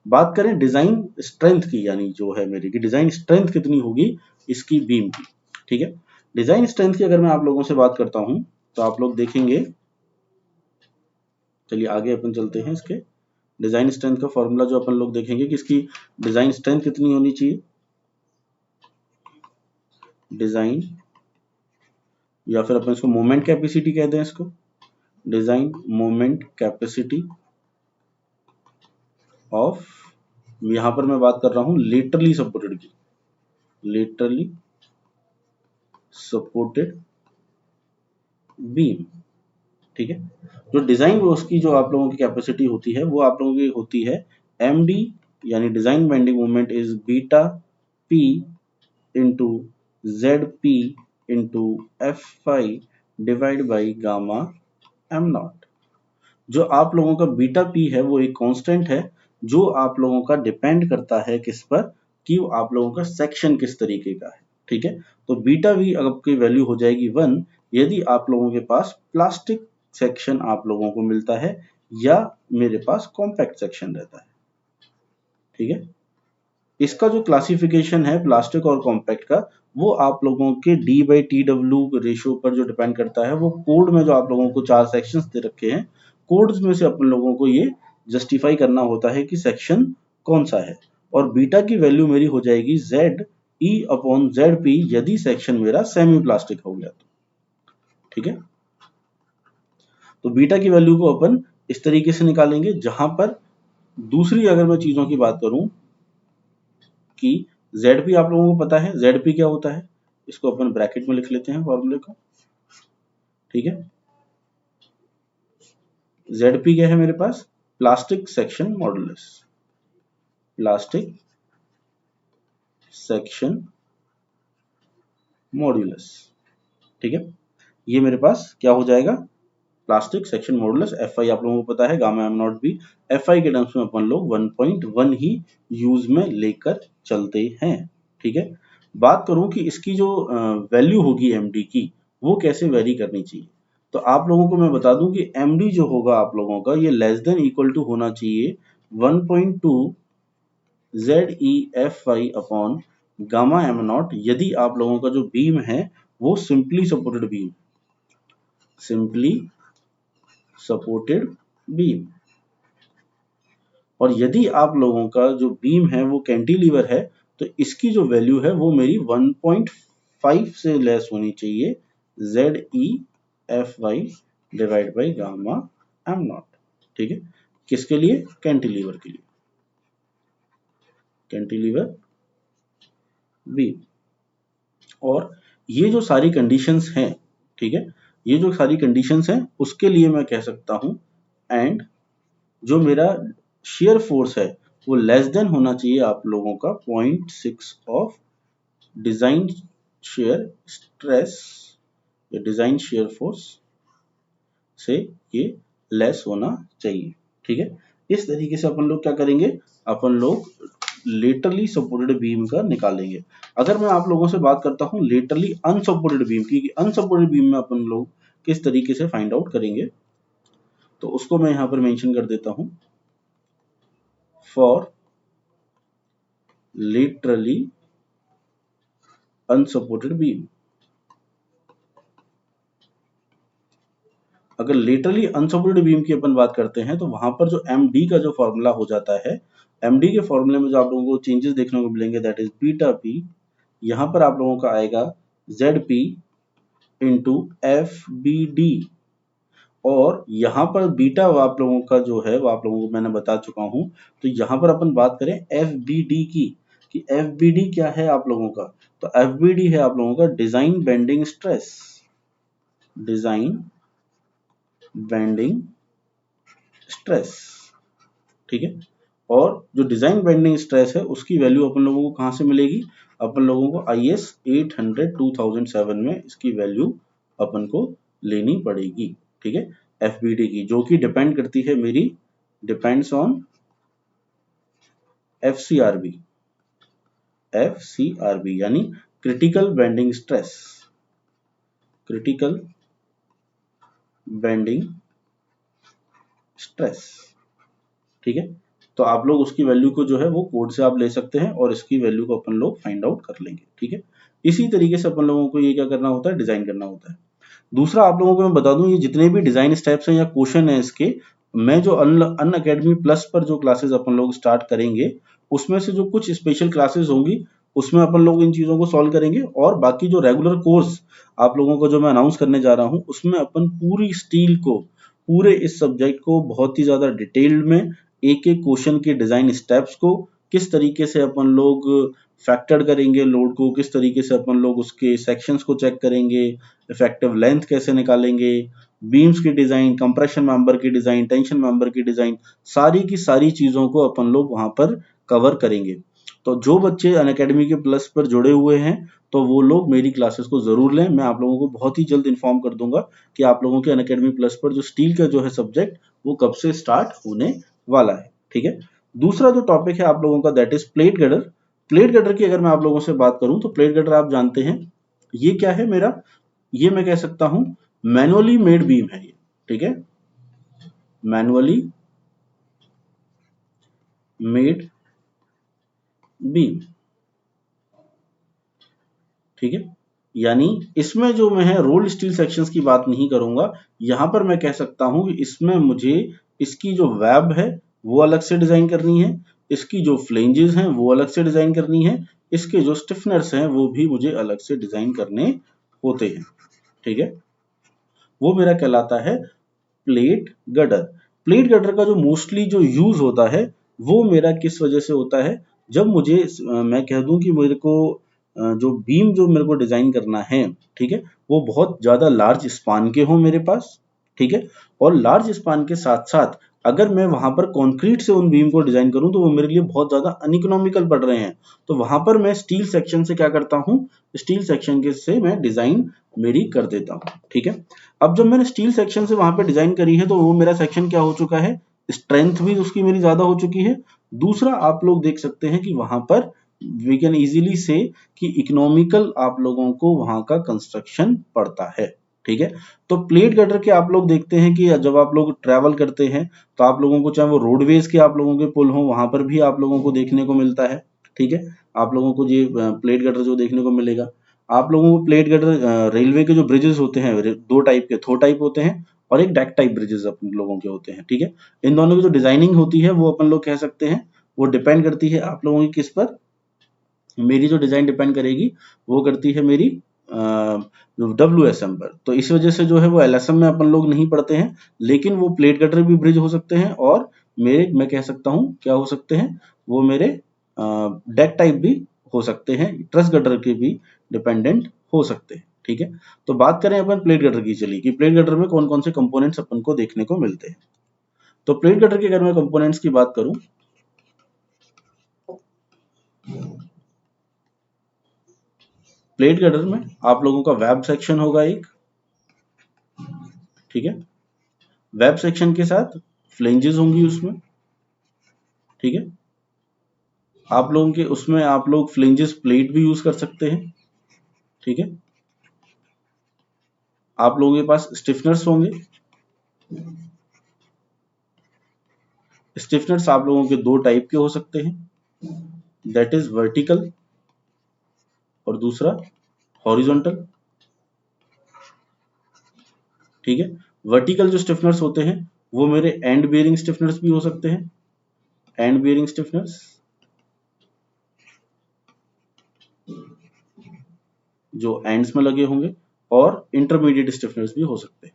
बात करें डिजाइन स्ट्रेंथ की, यानी जो है मेरी की डिजाइन स्ट्रेंथ कितनी होगी इसकी बीम की। ठीक है, डिजाइन स्ट्रेंथ की अगर मैं आप लोगों से बात करता हूं तो आप लोग देखेंगे, चलिए आगे अपन चलते हैं। इसके डिजाइन स्ट्रेंथ का फॉर्मूला जो अपन लोग देखेंगे कि इसकी डिजाइन स्ट्रेंथ कितनी होनी चाहिए, डिजाइन, या फिर अपन इसको मोमेंट कैपेसिटी कहते हैं इसको, डिजाइन मोमेंट कैपेसिटी ऑफ, यहां पर मैं बात कर रहा हूं लेटरली सपोर्टेड की, लेटरली सपोर्टेड बीम। ठीक है, जो डिजाइन उसकी जो आप लोगों की कैपेसिटी होती है वो आप लोगों की होती है MD, यानी design bending moment is beta P into ZP into Fy divide by gamma am not. जो आप लोगों का बीटा P है वो एक कांस्टेंट है जो आप लोगों का डिपेंड करता है किस पर, कि आप लोगों का सेक्शन किस तरीके का है। ठीक है, तो बीटा V आपकी वैल्यू हो जाएगी 1 यदि आप लोगों के पास प्लास्टिक सेक्शन आप लोगों को मिलता है या मेरे पास कॉम्पैक्ट सेक्शन रहता है। ठीक है, इसका जो क्लासिफिकेशन है प्लास्टिक और कॉम्पैक्ट का, वो आप लोगों के D/TW रेशियो पर जो डिपेंड करता है। वो कोड में जो आप लोगों को 4 सेक्शंस दे रखे हैं, कोड्स में से अपन लोगों को ये जस्टिफाई करना होता है कि सेक्शन कौन सा है, और बीटा की वैल्यू मेरी हो जाएगी ZE/ZP यदि सेक्शन मेरा सेमी प्लास्टिक हो गया तो। ठीक है। तो बीटा की वैल्यू को अपन इस तरीके से निकालेंगे, जहां पर दूसरी अगर मैं चीजों की बात करूं कि ZP आप लोगों को पता है, ZP क्या होता है, इसको अपन ब्रैकेट में लिख लेते हैं फॉर्मूले को, ठीक है। ZP क्या है मेरे पास, plastic section modulus, plastic section modulus, ठीक है। ये मेरे पास क्या हो जाएगा, प्लास्टिक सेक्शन मॉडुलस। FI आप लोगों को पता है, गामा एम नॉट भी FI के टर्म्स में अपन लोग 1.1 ही यूज में लेकर चलते हैं, ठीक है। बात करूं कि इसकी जो वैल्यू होगी MD की, वो कैसे वेरी करनी चाहिए, तो आप लोगों को मैं बता दूं कि MD जो होगा आप लोगों का, ये लेस देन इक्वल टू होना चाहिए 1.2 ZeFy upon gamma am not, यदि आप लोगों का जो बीम है वो simply supported beam, simply supported beam, और यदि आप लोगों का जो बीम है वो कैंटिलीवर है, तो इसकी जो वैल्यू है वो मेरी 1.5 से लेस होनी चाहिए ZeFy divide by gamma am not, ठीक है। किसके लिए, कैंटिलीवर के लिए, कैंटिलीवर बीम। और ये जो सारी कंडीशंस हैं, ठीक है, ये जो सारी कंडीशंस हैं उसके लिए मैं कह सकता हूं एंड जो मेरा शेयर फोर्स है वो लेस देन होना चाहिए आप लोगों का 0.6 ऑफ डिजाइन शेयर स्ट्रेस या डिजाइन शेयर फोर्स से ये लेस होना चाहिए, ठीक है। इस तरीके से अपन लोग क्या करेंगे, अपन लोग लेटरली सपोर्टेड बीम का निकालेंगे। अगर मैं आप लोगों से बात करता हूं लेटरली अनसपोर्टेड बीम की, अनसपोर्टेड बीम में अपन लोग किस तरीके से फाइंड आउट करेंगे, तो उसको मैं यहां पर मेंशन कर देता हूं, फॉर लेटरली अनसपोर्टेड बीम। अगर लेटरली अनसपोर्टेड बीम की अपन बात करते हैं तो वहां पर जो MD का जो फॉर्मूला हो जाता है, MD के फॉर्मूले में जो आप लोगों को चेंजेस देखने को मिलेंगे दैट इज बीटा P, यहां पर आप लोगों का आएगा ZP इंटू FBD, और यहाँ पर बीटा आप लोगों का जो है वो आप लोगों को मैंने बता चुका हूं। तो यहाँ पर अपन बात करें FBD की, कि FBD क्या है आप लोगों का, तो FBD है आप लोगों का design bending stress, design bending stress, ठीक है। और जो डिजाइन बेंडिंग स्ट्रेस है उसकी वैल्यू अपन लोगों को कहां से मिलेगी, अपन लोगों को IS 800 2007 में इसकी वैल्यू अपन को लेनी पड़ेगी, ठीक है। FBD की, जो कि डिपेंड करती है मेरी, डिपेंड्स ऑन FCRB, यानी critical bending stress, critical bending stress, ठीक है। तो आप लोग उसकी वैल्यू को जो है वो कोड से आप ले सकते हैं और इसकी वैल्यू को अपन लोग फाइंड आउट कर लेंगे, ठीक है। इसी तरीके से अपन लोगों को ये क्या करना होता है, डिजाइन करना होता है। दूसरा आप लोगों को मैं बता दूं, ये जितने भी डिजाइन स्टेप्स हैं या क्वेश्चन है इसके, मैं जो अनअकैडमी प्लस पर जो क्लासेस अपन लोग स्टार्ट करेंगे, उसमें से जो कुछ स्पेशल क्लासेस होंगी उसमें अपन लोग इन चीजों को सॉल्व करेंगे, और बाकी जो रेगुलर कोर्स आप लोगों को जो मैं अनाउंस करने जा रहा हूं उसमें अपन पूरी स्टील को, पूरे इस सब्जेक्ट को बहुत ही ज्यादा डिटेल्ड में एक एक क्वेश्चन के डिजाइन स्टेप्स को किस तरीके से अपन लोग फैक्टर करेंगे, लोड को किस तरीके से अपन लोग उसके सेक्शंस को चेक करेंगे, इफेक्टिव लेंथ कैसे निकालेंगे, बीम्स की डिजाइन, कंप्रेशन मेंबर की डिजाइन, टेंशन मेंबर की डिजाइन, सारी की सारी चीजों को अपन लोग वहां पर कवर करेंगे। तो जो बच्चे अनअकैडमी के प्लस पर जुड़े हुए हैं तो वो लोग मेरी क्लासेस को जरूर लें। मैं आप लोगों को बहुत ही जल्द इन्फॉर्म कर दूंगा कि आप लोगों के अनअकैडमी प्लस पर जो स्टील का जो है सब्जेक्ट वो कब से स्टार्ट होने वाला है, ठीक है। दूसरा जो टॉपिक है आप लोगों का that is plate gutter. Plate gutter की अगर मैं आप लोगों से बात करूं तो प्लेट गटर आप जानते हैं ये क्या है मेरा, ये मैं कह सकता हूं मैनुअली मेड बीम है ये, ठीक है, मैनुअली मेड बीम, ठीक है। यानी इसमें जो मैं है रोल्ड स्टील सेक्शंस की बात नहीं करूंगा, यहां पर मैं कह सकता हूं कि इसमें मुझे इसकी जो वेब है वो अलग से डिजाइन करनी है, इसकी जो फ्लेंजेस हैं वो अलग से डिजाइन करनी है, इसके जो स्टिफनर्स हैं वो भी मुझे अलग से डिजाइन करने होते हैं, ठीक है। वो मेरा कहलाता है प्लेट गर्डर। प्लेट गर्डर का जो मोस्टली जो यूज होता है वो मेरा किस वजह से होता है, जब मुझे मैं कह दूं कि मेरे को जो बीम जो मेरे को डिजाइन करना है, ठीक है, वो बहुत ज्यादा लार्ज स्पान के हो मेरे पास, ठीक है, और लार्ज स्पान के साथ साथ अगर मैं वहां पर कंक्रीट से उन बीम को डिजाइन करूं तो वो मेरे लिए बहुत ज्यादा अनइकोनॉमिकल पड़ रहे हैं। तो वहां पर मैं स्टील सेक्शन से क्या करता हूं, स्टील सेक्शन के से मैं डिजाइन मेरी कर देता हूं, ठीक है। अब जब मैंने स्टील सेक्शन से वहां पे डिजाइन करी है तो वो मेरा सेक्शन क्या हो चुका है, स्ट्रेंथ भी उसकी मेरी ज्यादा हो चुकी है। दूसरा आप लोग देख सकते हैं कि वहां पर वी कैन इजीली से कि इकोनॉमिकल आप लोगों को वहां का कंस्ट्रक्शन पड़ता है, ठीक है। तो प्लेट गर्डर के आप लोग देखते हैं कि जब आप लोग ट्रैवल करते हैं तो आप लोगों को चाहे वो रोडवेज के आप लोगों के पुल हो वहां पर भी आप लोगों को देखने को मिलता है, ठीक है। आप लोगों को ये प्लेट गर्डर जो देखने को मिलेगा, आप लोगों को प्लेट गर्डर रेलवे के जो ब्रिजेस होते हैं दो टाइप के, थो टाइप होते हैं और एक डेक टाइप ब्रिजेस अपन लोगों के होते हैं, ठीक है। इन दोनों की जो डिजाइनिंग होती है वो अपन लोग कह सकते हैं वो डिपेंड करती है आप लोगों की किस पर, मेरी जो डिजाइन डिपेंड करेगी वो करती है मेरी WSM पर। तो इस वजह से जो है वो LSM में अपन लोग नहीं पढ़ते हैं, लेकिन वो प्लेट कटर भी ब्रिज हो सकते हैं और मेरे मैं कह सकता हूँ क्या हो सकते हैं, वो मेरे डेक टाइप भी हो सकते हैं, ट्रस गटर के भी डिपेंडेंट हो सकते हैं, ठीक है। तो बात करें अपन प्लेट गटर की, चलिए कि प्लेट गटर में कौन कौन से कंपोनेंट्स अपन को देखने को मिलते हैं। तो प्लेट गटर के अगर मैं कंपोनेंट्स की बात करूं, प्लेट गटर में आप लोगों का वेब सेक्शन होगा एक, ठीक है, वेब सेक्शन के साथ फ्लेंजेस होंगी उसमें, ठीक है। आप लोगों के उसमें आप लोग फ्लेंजेस प्लेट भी यूज कर सकते हैं, ठीक है। आप लोगों के पास स्टिफनर्स होंगे, स्टिफनर्स आप लोगों के दो टाइप के हो सकते हैं, दैट इज वर्टिकल और दूसरा हॉरिजॉन्टल, ठीक है। वर्टिकल जो स्टिफनर्स होते हैं वो मेरे एंड बेयरिंग स्टिफनर्स भी हो सकते हैं, एंड बेयरिंग स्टिफनर्स जो एंड्स में लगे होंगे, और इंटरमीडिएट स्टिफनर्स भी हो सकते हैं,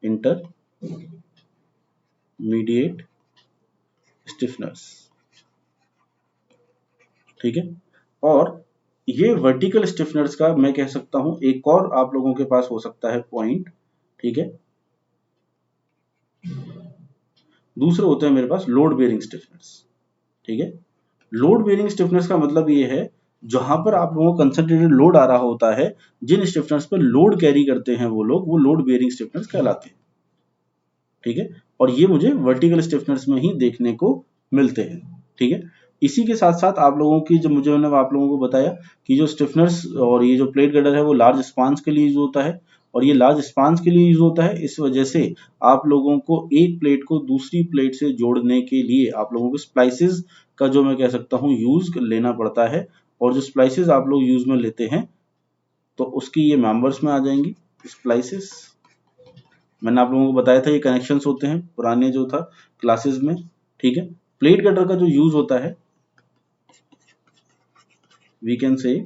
इंटरमीडिएट स्टिफनर्स, ठीक है। और ये वर्टिकल स्टिफनर्स का मैं कह सकता हूं एक और आप लोगों के पास हो सकता है पॉइंट, ठीक है। दूसरे होते हैं मेरे पास लोड बेयरिंग स्टिफनर्स, ठीक है। लोड बेयरिंग स्टिफनर्स का मतलब ये है जहां पर आप लोगों को कंसंट्रेटेड लोड आ रहा होता है, जिन स्टिफनर्स पर लोड कैरी करते हैं वो लोग, वो लोड बेयरिंग स्टिफनर्स कहलाते हैं, ठीक है। और ये मुझे वर्टिकल स्टिफनर्स में ही देखने को मिलते हैं, ठीक है। इसी के साथ साथ आप लोगों की जो मुझे मैंने आप लोगों को बताया कि जो स्टिफनर्स और ये जो प्लेट गर्डर है वो लार्ज स्पान्स के लिए यूज होता है, और ये लार्ज स्पान्स के लिए यूज होता है इस वजह से आप लोगों को एक प्लेट को दूसरी प्लेट से जोड़ने के लिए आप लोगों को स्प्लाइसेस का जो मैं कह सकता हूँ यूज लेना पड़ता है। और जो स्प्लाइसेस आप लोग यूज में लेते हैं तो उसकी ये मेंबर्स में आ जाएंगी स्प्लाइसेस। मैंने आप लोगों को बताया था ये कनेक्शंस होते हैं पुराने जो था क्लासेस में, ठीक है। प्लेट कटर का जो यूज होता है वी कैन से,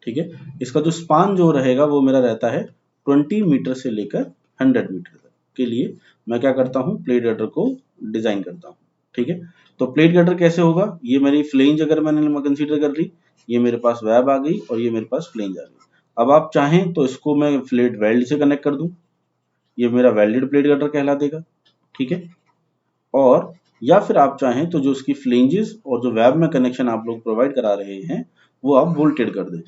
ठीक है, इसका जो स्पान जो रहेगा वो मेरा रहता है 20 मीटर से लेकर 100 मीटर तक के लिए मैं क्या करता हूँ प्लेट कटर को डिजाइन करता हूँ, ठीक है। तो प्लेट कटर कैसे होगा, ये मेरी फ्लेंज अगर मैंने कंसीडर कर ली, ये मेरे पास वेब आ गई और ये मेरे पास फ्लेंज आ गई। अब आप चाहें तो इसको मैं फ्लेट वेल्ड से कनेक्ट कर दूं, ये मेरा वेल्डेड प्लेट कटर कहला देगा, ठीक है। और या फिर आप चाहें तो जो उसकी फ्लेंजेस और जो वेब में कनेक्शन आप लोग प्रोवाइड करा रहे हैं वो आप बोल्टेड कर दें,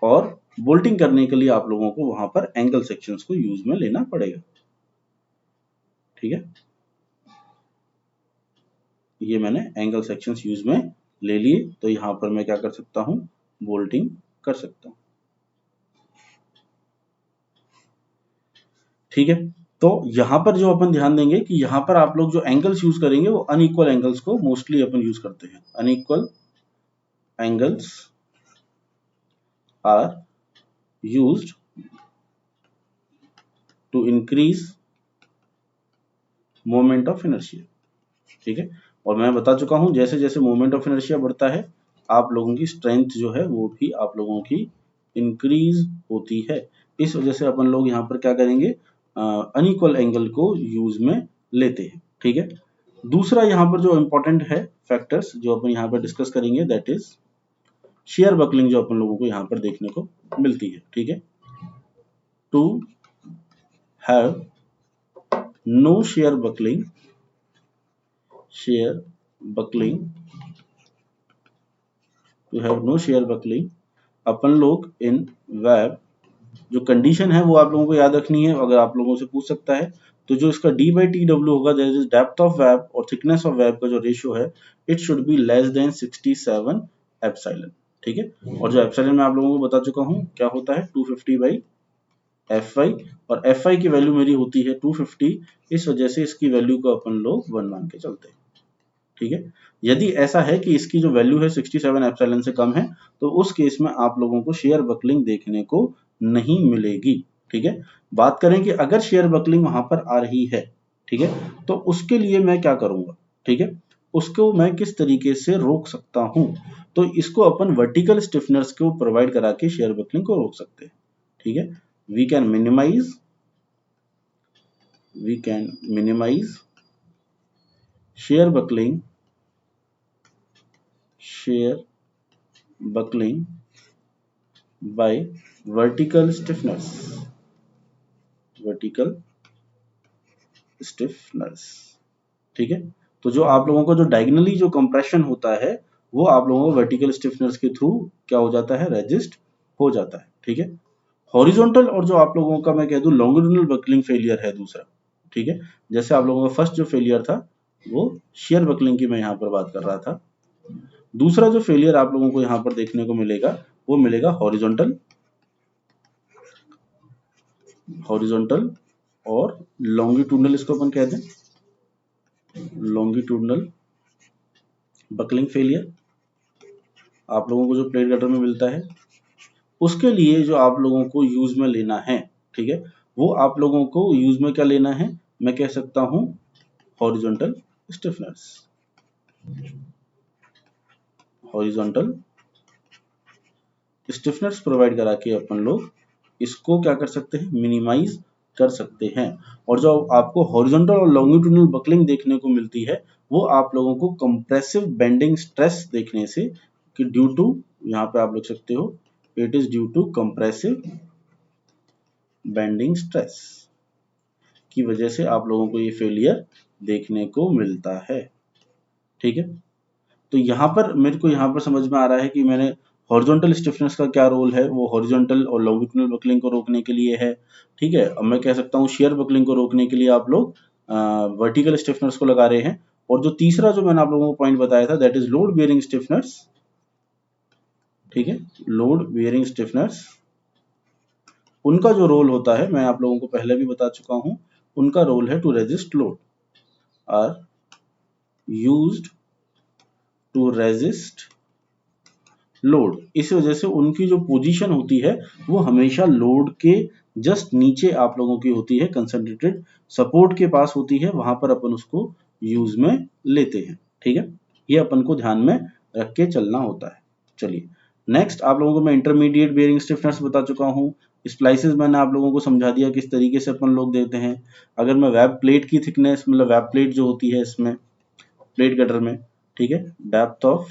और बोल्टिंग करने के लिए आप लोगों को वहां पर एंगल सेक्शंस को यूज में लेना पड़ेगा, ठीक है। ये मैंने एंगल सेक्शंस यूज में ले लिए, तो यहां पर मैं क्या कर सकता हूं, बोल्टिंग कर सकता हूं, ठीक है। तो यहां पर जो अपन ध्यान देंगे कि यहां पर आप लोग जो एंगल्स यूज करेंगे वो अनइक्वल एंगल्स को मोस्टली अपन यूज करते हैं, unequal angles are used to increase moment of inertia, ठीक है। और मैं बता चुका हूं जैसे जैसे मोमेंट ऑफ इनर्शिया बढ़ता है आप लोगों की स्ट्रेंथ जो है वो भी आप लोगों की इंक्रीज होती है। इस वजह से अपन लोग यहाँ पर क्या करेंगे, अनइक्वल एंगल को यूज में लेते हैं। ठीक है, दूसरा यहाँ पर जो इंपॉर्टेंट है फैक्टर्स जो अपन यहाँ पर डिस्कस करेंगे दैट इज शेयर बकलिंग, जो अपन लोगों को यहाँ पर देखने को मिलती है। ठीक है, to have no shear buckling to have no shear buckling, अपन लोग इन वेब, जो कंडीशन है वो आप लोगों को याद रखनी है, अगर आप लोगों से पूछ सकता है तो जो इसका d बाई टी डब्ल्यू होगा that is depth of web और थिकनेस ऑफ वेब का जो रेशियो है it should be less than 67 epsilon. ठीक है, और जो एप्सिलॉन मैं आप लोगों को बता चुका हूँ क्या होता है 250 बाई एफ आई, और एफ आई की वैल्यू मेरी होती है 250, इस वजह से इसकी वैल्यू को अपन लोग 1 मान के चलते हैं। ठीक है, यदि ऐसा है कि इसकी जो वैल्यू है 67 एप्सिलॉन से कम है तो उस केस में आप लोगों को शेयर बकलिंग देखने को नहीं मिलेगी। ठीक है, बात करें कि अगर शेयर बकलिंग वहां पर आ रही है, ठीक है, तो उसके लिए मैं क्या करूंगा, ठीक है, उसको मैं किस तरीके से रोक सकता हूं, तो इसको अपन वर्टिकल स्टिफनर्स को प्रोवाइड करा के शेयर बकलिंग को रोक सकते हैं। ठीक है, we can minimize shear buckling by vertical stiffeners ठीक है, तो जो आप लोगों को जो डायगनली जो कंप्रेशन होता है वो आप लोगों को वर्टिकल स्टिफनर्स के थ्रू क्या हो जाता है, रेजिस्ट हो जाता है। ठीक है, हॉरिजॉन्टल और जो आप लोगों का मैं कह दूं लॉन्गिट्यूडिनल बकलिंग फेलियर है दूसरा। ठीक है, जैसे आप लोगों का फर्स्ट जो फेलियर था वो शेयर बकलिंग की मैं यहाँ पर बात कर रहा था, दूसरा जो फेलियर आप लोगों को यहाँ पर देखने को मिलेगा वो मिलेगा हॉरिजॉन्टल और लॉन्गिट्यूडनल, इसको अपन कहते हैं लॉन्गिट्यूडनल बकलिंग फेलियर। आप लोगों को जो प्लेट गटर में मिलता है उसके लिए जो आप लोगों को यूज में लेना है, ठीक है, वो आप लोगों को यूज में क्या लेना है, मैं कह सकता हूं हॉरिजॉन्टल स्टिफनर्स प्रोवाइड करा के अपन लोग इसको क्या कर सकते हैं, मिनिमाइज कर सकते हैं। और जो आपको हॉरिजॉन्टल और लॉन्गिट्यूडनल बकलिंग देखने को मिलती है वो आप लोगों को कंप्रेसिव बेंडिंग स्ट्रेस देखने से, कि ड्यू टू, यहाँ पे आप लिख सकते हो it is due to compressive bending stress की वजह से आप लोगों को ये फेलियर देखने को मिलता है। ठीक है, तो यहाँ पर मेरे को यहाँ पर समझ में आ रहा है कि मैंने हॉरिजॉन्टल स्टिफनेस का क्या रोल है, वो हॉरिजॉन्टल और लॉन्गिट्यूडनल बकलिंग को रोकने के लिए है। ठीक है, अब मैं कह सकता हूँ शेयर बकलिंग को रोकने के लिए आप लोग वर्टिकल स्टिफनर्स को लगा रहे हैं। और जो तीसरा जो मैंने आप लोगों को पॉइंट बताया था दैट इज लोड बियरिंग स्टिफनर्स। ठीक है, लोड बियरिंग स्टिफनर्स, उनका जो रोल होता है मैं आप लोगों को पहले भी बता चुका हूं, उनका रोल है to resist load, are used to resist load. इस वजह से उनकी जो पोजीशन होती है वो हमेशा लोड के जस्ट नीचे आप लोगों की होती है, कंसंट्रेटेड सपोर्ट के पास होती है, वहां पर अपन उसको यूज में लेते हैं। ठीक है, ये अपन को ध्यान में रख के चलना होता है। चलिए नेक्स्ट, आप लोगों को मैं इंटरमीडिएट बेयरिंग स्टिफनेस बता चुका हूँ, स्प्लाइसेस मैंने आप लोगों को समझा दिया किस तरीके से अपन लोग देते हैं। अगर मैं वेब प्लेट की थिकनेस, मतलब वेब प्लेट जो होती है इसमें प्लेट कटर में, ठीक है, डेप्थ ऑफ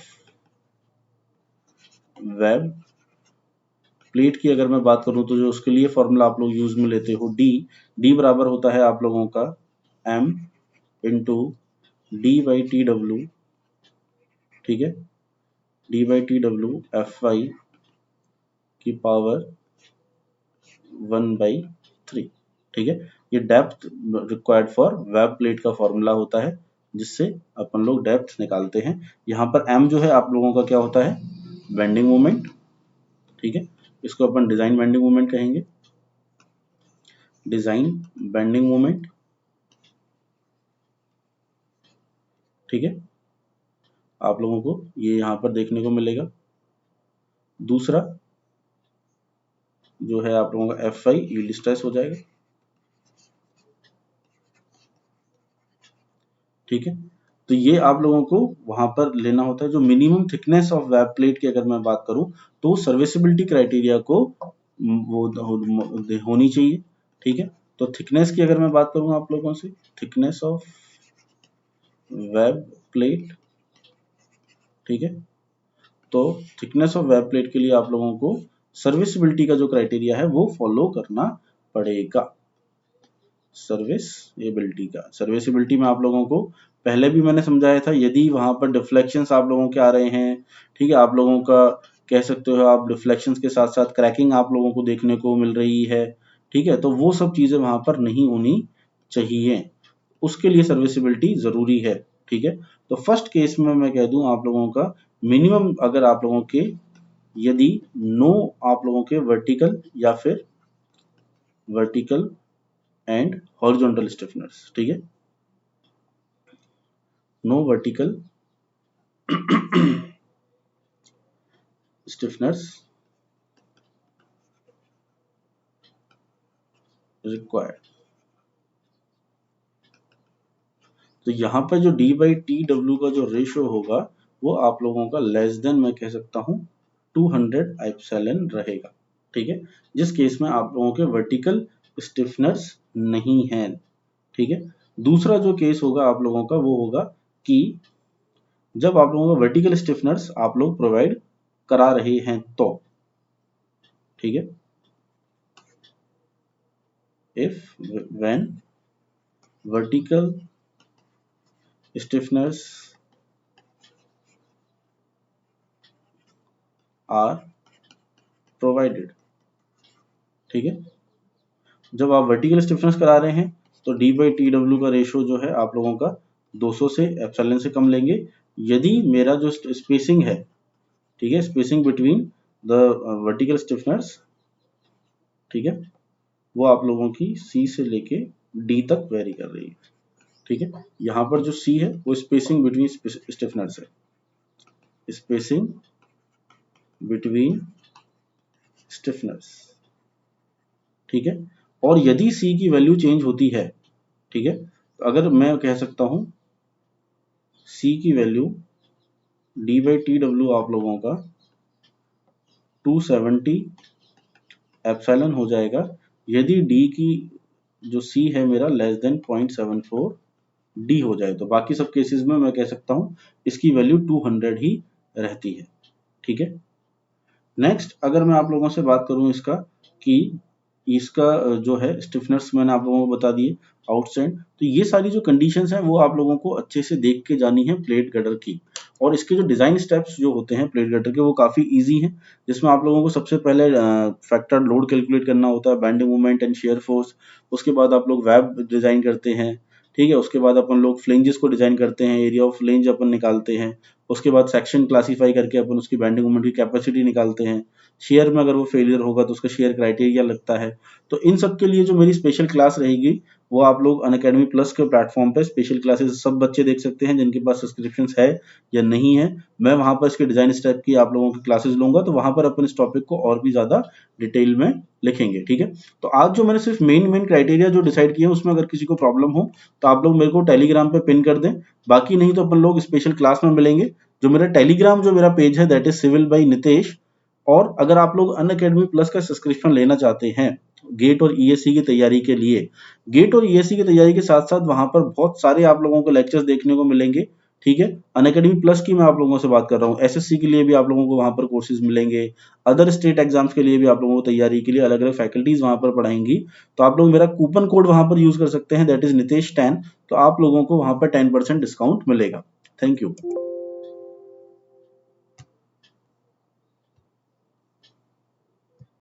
वेब प्लेट की अगर मैं बात करूं तो जो उसके लिए फॉर्मूला आप लोग यूज में लेते हो डी बराबर होता है आप लोगों का m into D by T W. ठीक है, D by T W F I की पावर 1/3। ठीक है, ये depth required for web plate का फॉर्मूला होता है जिससे अपन लोग डेप्थ निकालते हैं। यहाँ पर m जो है आप लोगों का क्या होता है, बेंडिंग मोमेंट। ठीक है, इसको अपन डिजाइन बेंडिंग मोमेंट कहेंगे, डिजाइन बेंडिंग मोमेंट। ठीक है, आप लोगों को ये यहां पर देखने को मिलेगा। दूसरा जो है आप लोगों का एफ आई यील्ड स्ट्रेस हो जाएगा। ठीक है, तो ये आप लोगों को वहां पर लेना होता है। जो minimum thickness of web plate की अगर मैं बात करूं तो सर्विसिबिलिटी क्राइटेरिया को वो होनी चाहिए, ठीक है। तो थिकनेस की अगर मैं बात करूं आप लोगों से, थिकनेस ऑफ वेब प्लेट, ठीक है। तो थिकनेस ऑफ वेब प्लेट के लिए आप लोगों को सर्विसिबिलिटी का जो क्राइटेरिया है वो फॉलो करना पड़ेगा। सर्विसिबिलिटी में आप लोगों को पहले भी मैंने समझाया था, यदि वहां पर डिफ्लेक्शंस आप लोगों के आ रहे हैं, ठीक है, आप लोगों का कह सकते हो आप डिफ्लेक्शंस के साथ साथ क्रैकिंग आप लोगों को देखने को मिल रही है, ठीक है, तो वो सब चीजें वहां पर नहीं होनी चाहिए, उसके लिए सर्विसिबिलिटी जरूरी है, ठीक है। तो फर्स्ट केस में मैं कह दूं आप लोगों का मिनिमम, अगर आप लोगों के यदि नो आप लोगों के वर्टिकल या फिर वर्टिकल एंड हॉरिजॉन्टल स्टिफनर्स, ठीक है, नो वर्टिकल स्टिफनर्स रिक्वायर्ड। तो यहां पर जो d/tw का जो रेशियो होगा वो आप लोगों का लेस देन मैं कह सकता हूं 200 एप्सिलॉन रहेगा, ठीक है, जिस केस में आप लोगों के वर्टिकल स्टिफनर्स नहीं है, ठीक है। दूसरा जो केस होगा आप लोगों का वो होगा कि जब आप लोगों का वर्टिकल स्टिफनर्स आप लोग प्रोवाइड करा रहे हैं तो, ठीक है, if when vertical stiffeners are provided, ठीक है। जब आप वर्टिकल स्टिफनेस करा रहे हैं तो d/tw का रेशियो जो है आप लोगों का 200 से एप्सिलॉन से कम लेंगे। यदि मेरा जो स्पेसिंग है, ठीक है, स्पेसिंग बिटवीन द वर्टिकल स्टिफनर्स, ठीक है, वो आप लोगों की C से लेके D तक वेरी कर रही है, ठीक है। यहाँ पर जो C है वो स्पेसिंग बिटवीन स्टिफनर्स है, स्पेसिंग बिटवीन स्टिफनर्स, ठीक है। और यदि C की वैल्यू चेंज होती है, ठीक है, तो अगर मैं कह सकता हूं C की वैल्यू d/tw आप लोगों का 270 एप्सिलॉन हो जाएगा यदि D की जो C है मेरा लेस देन 0.74 D हो जाए, तो बाकी सब केसेस में मैं कह सकता हूं इसकी वैल्यू 200 ही रहती है, ठीक है। नेक्स्ट अगर मैं आप लोगों से बात करूं इसका कि इसका जो है स्टिफनेस मैंने आप लोगों को बता दिए आउटसाइड, तो ये सारी जो कंडीशंस हैं वो आप लोगों को अच्छे से देख के जानी है प्लेट गटर की। और इसके जो डिजाइन स्टेप्स जो होते हैं प्लेट गटर के वो काफी इजी हैं, जिसमें आप लोगों को सबसे पहले फैक्टर लोड कैलकुलेट करना होता है, bending moment and shear force, उसके बाद आप लोग वेब डिजाइन करते हैं, ठीक है, उसके बाद अपन लोग फ्लेंजेस को डिजाइन करते हैं, एरिया ऑफ फ्लेंज अपन निकालते हैं, उसके बाद सेक्शन क्लासीफाई करके अपन उसकी बेंडिंग मोमेंट की कैपेसिटी निकालते हैं, शेयर में अगर वो फेलियर होगा तो उसका शेयर क्राइटेरिया लगता है। तो इन सब के लिए जो मेरी स्पेशल क्लास रहेगी वो आप लोग अनअकैडमी प्लस के प्लेटफॉर्म पे स्पेशल क्लासेस सब बच्चे देख सकते हैं जिनके पास सब्सक्रिप्शन है या नहीं है। मैं वहां पर इसके डिजाइन स्टेप की आप लोगों की क्लासेस लूंगा, तो वहां पर अपन इस टॉपिक को और भी ज्यादा डिटेल में लिखेंगे, ठीक है। तो आज जो मैंने सिर्फ मेन क्राइटेरिया जो डिसाइड किए उसमें अगर किसी को प्रॉब्लम हो तो आप लोग मेरे को टेलीग्राम पे पिन कर दें, बाकी नहीं तो अपन लोग स्पेशल क्लास में मिलेंगे। जो मेरा टेलीग्राम जो मेरा पेज है that is civil by Nitesh. और अगर आप लोग अनअकैडमी प्लस का सब्सक्रिप्शन लेना चाहते हैं गेट और ईएससी की तैयारी के लिए, गेट और ईएससी की तैयारी के साथ साथ वहां पर बहुत सारे आप लोगों को लेक्चर्स देखने को मिलेंगे, ठीक है। अनअकैडमी प्लस की मैं आप लोगों से बात कर रहा हूँ, एसएससी के लिए भी आप लोगों को वहां पर कोर्सेज मिलेंगे, अदर स्टेट एग्जाम्स के लिए भी आप लोगों को तैयारी के लिए अलग अलग फैकल्टीज वहां पर पढ़ाएंगी। तो आप लोग मेरा कूपन कोड वहां पर यूज कर सकते हैं दैट इज नितेश 10, तो आप लोगों को वहां पर 10% डिस्काउंट मिलेगा। Thank you.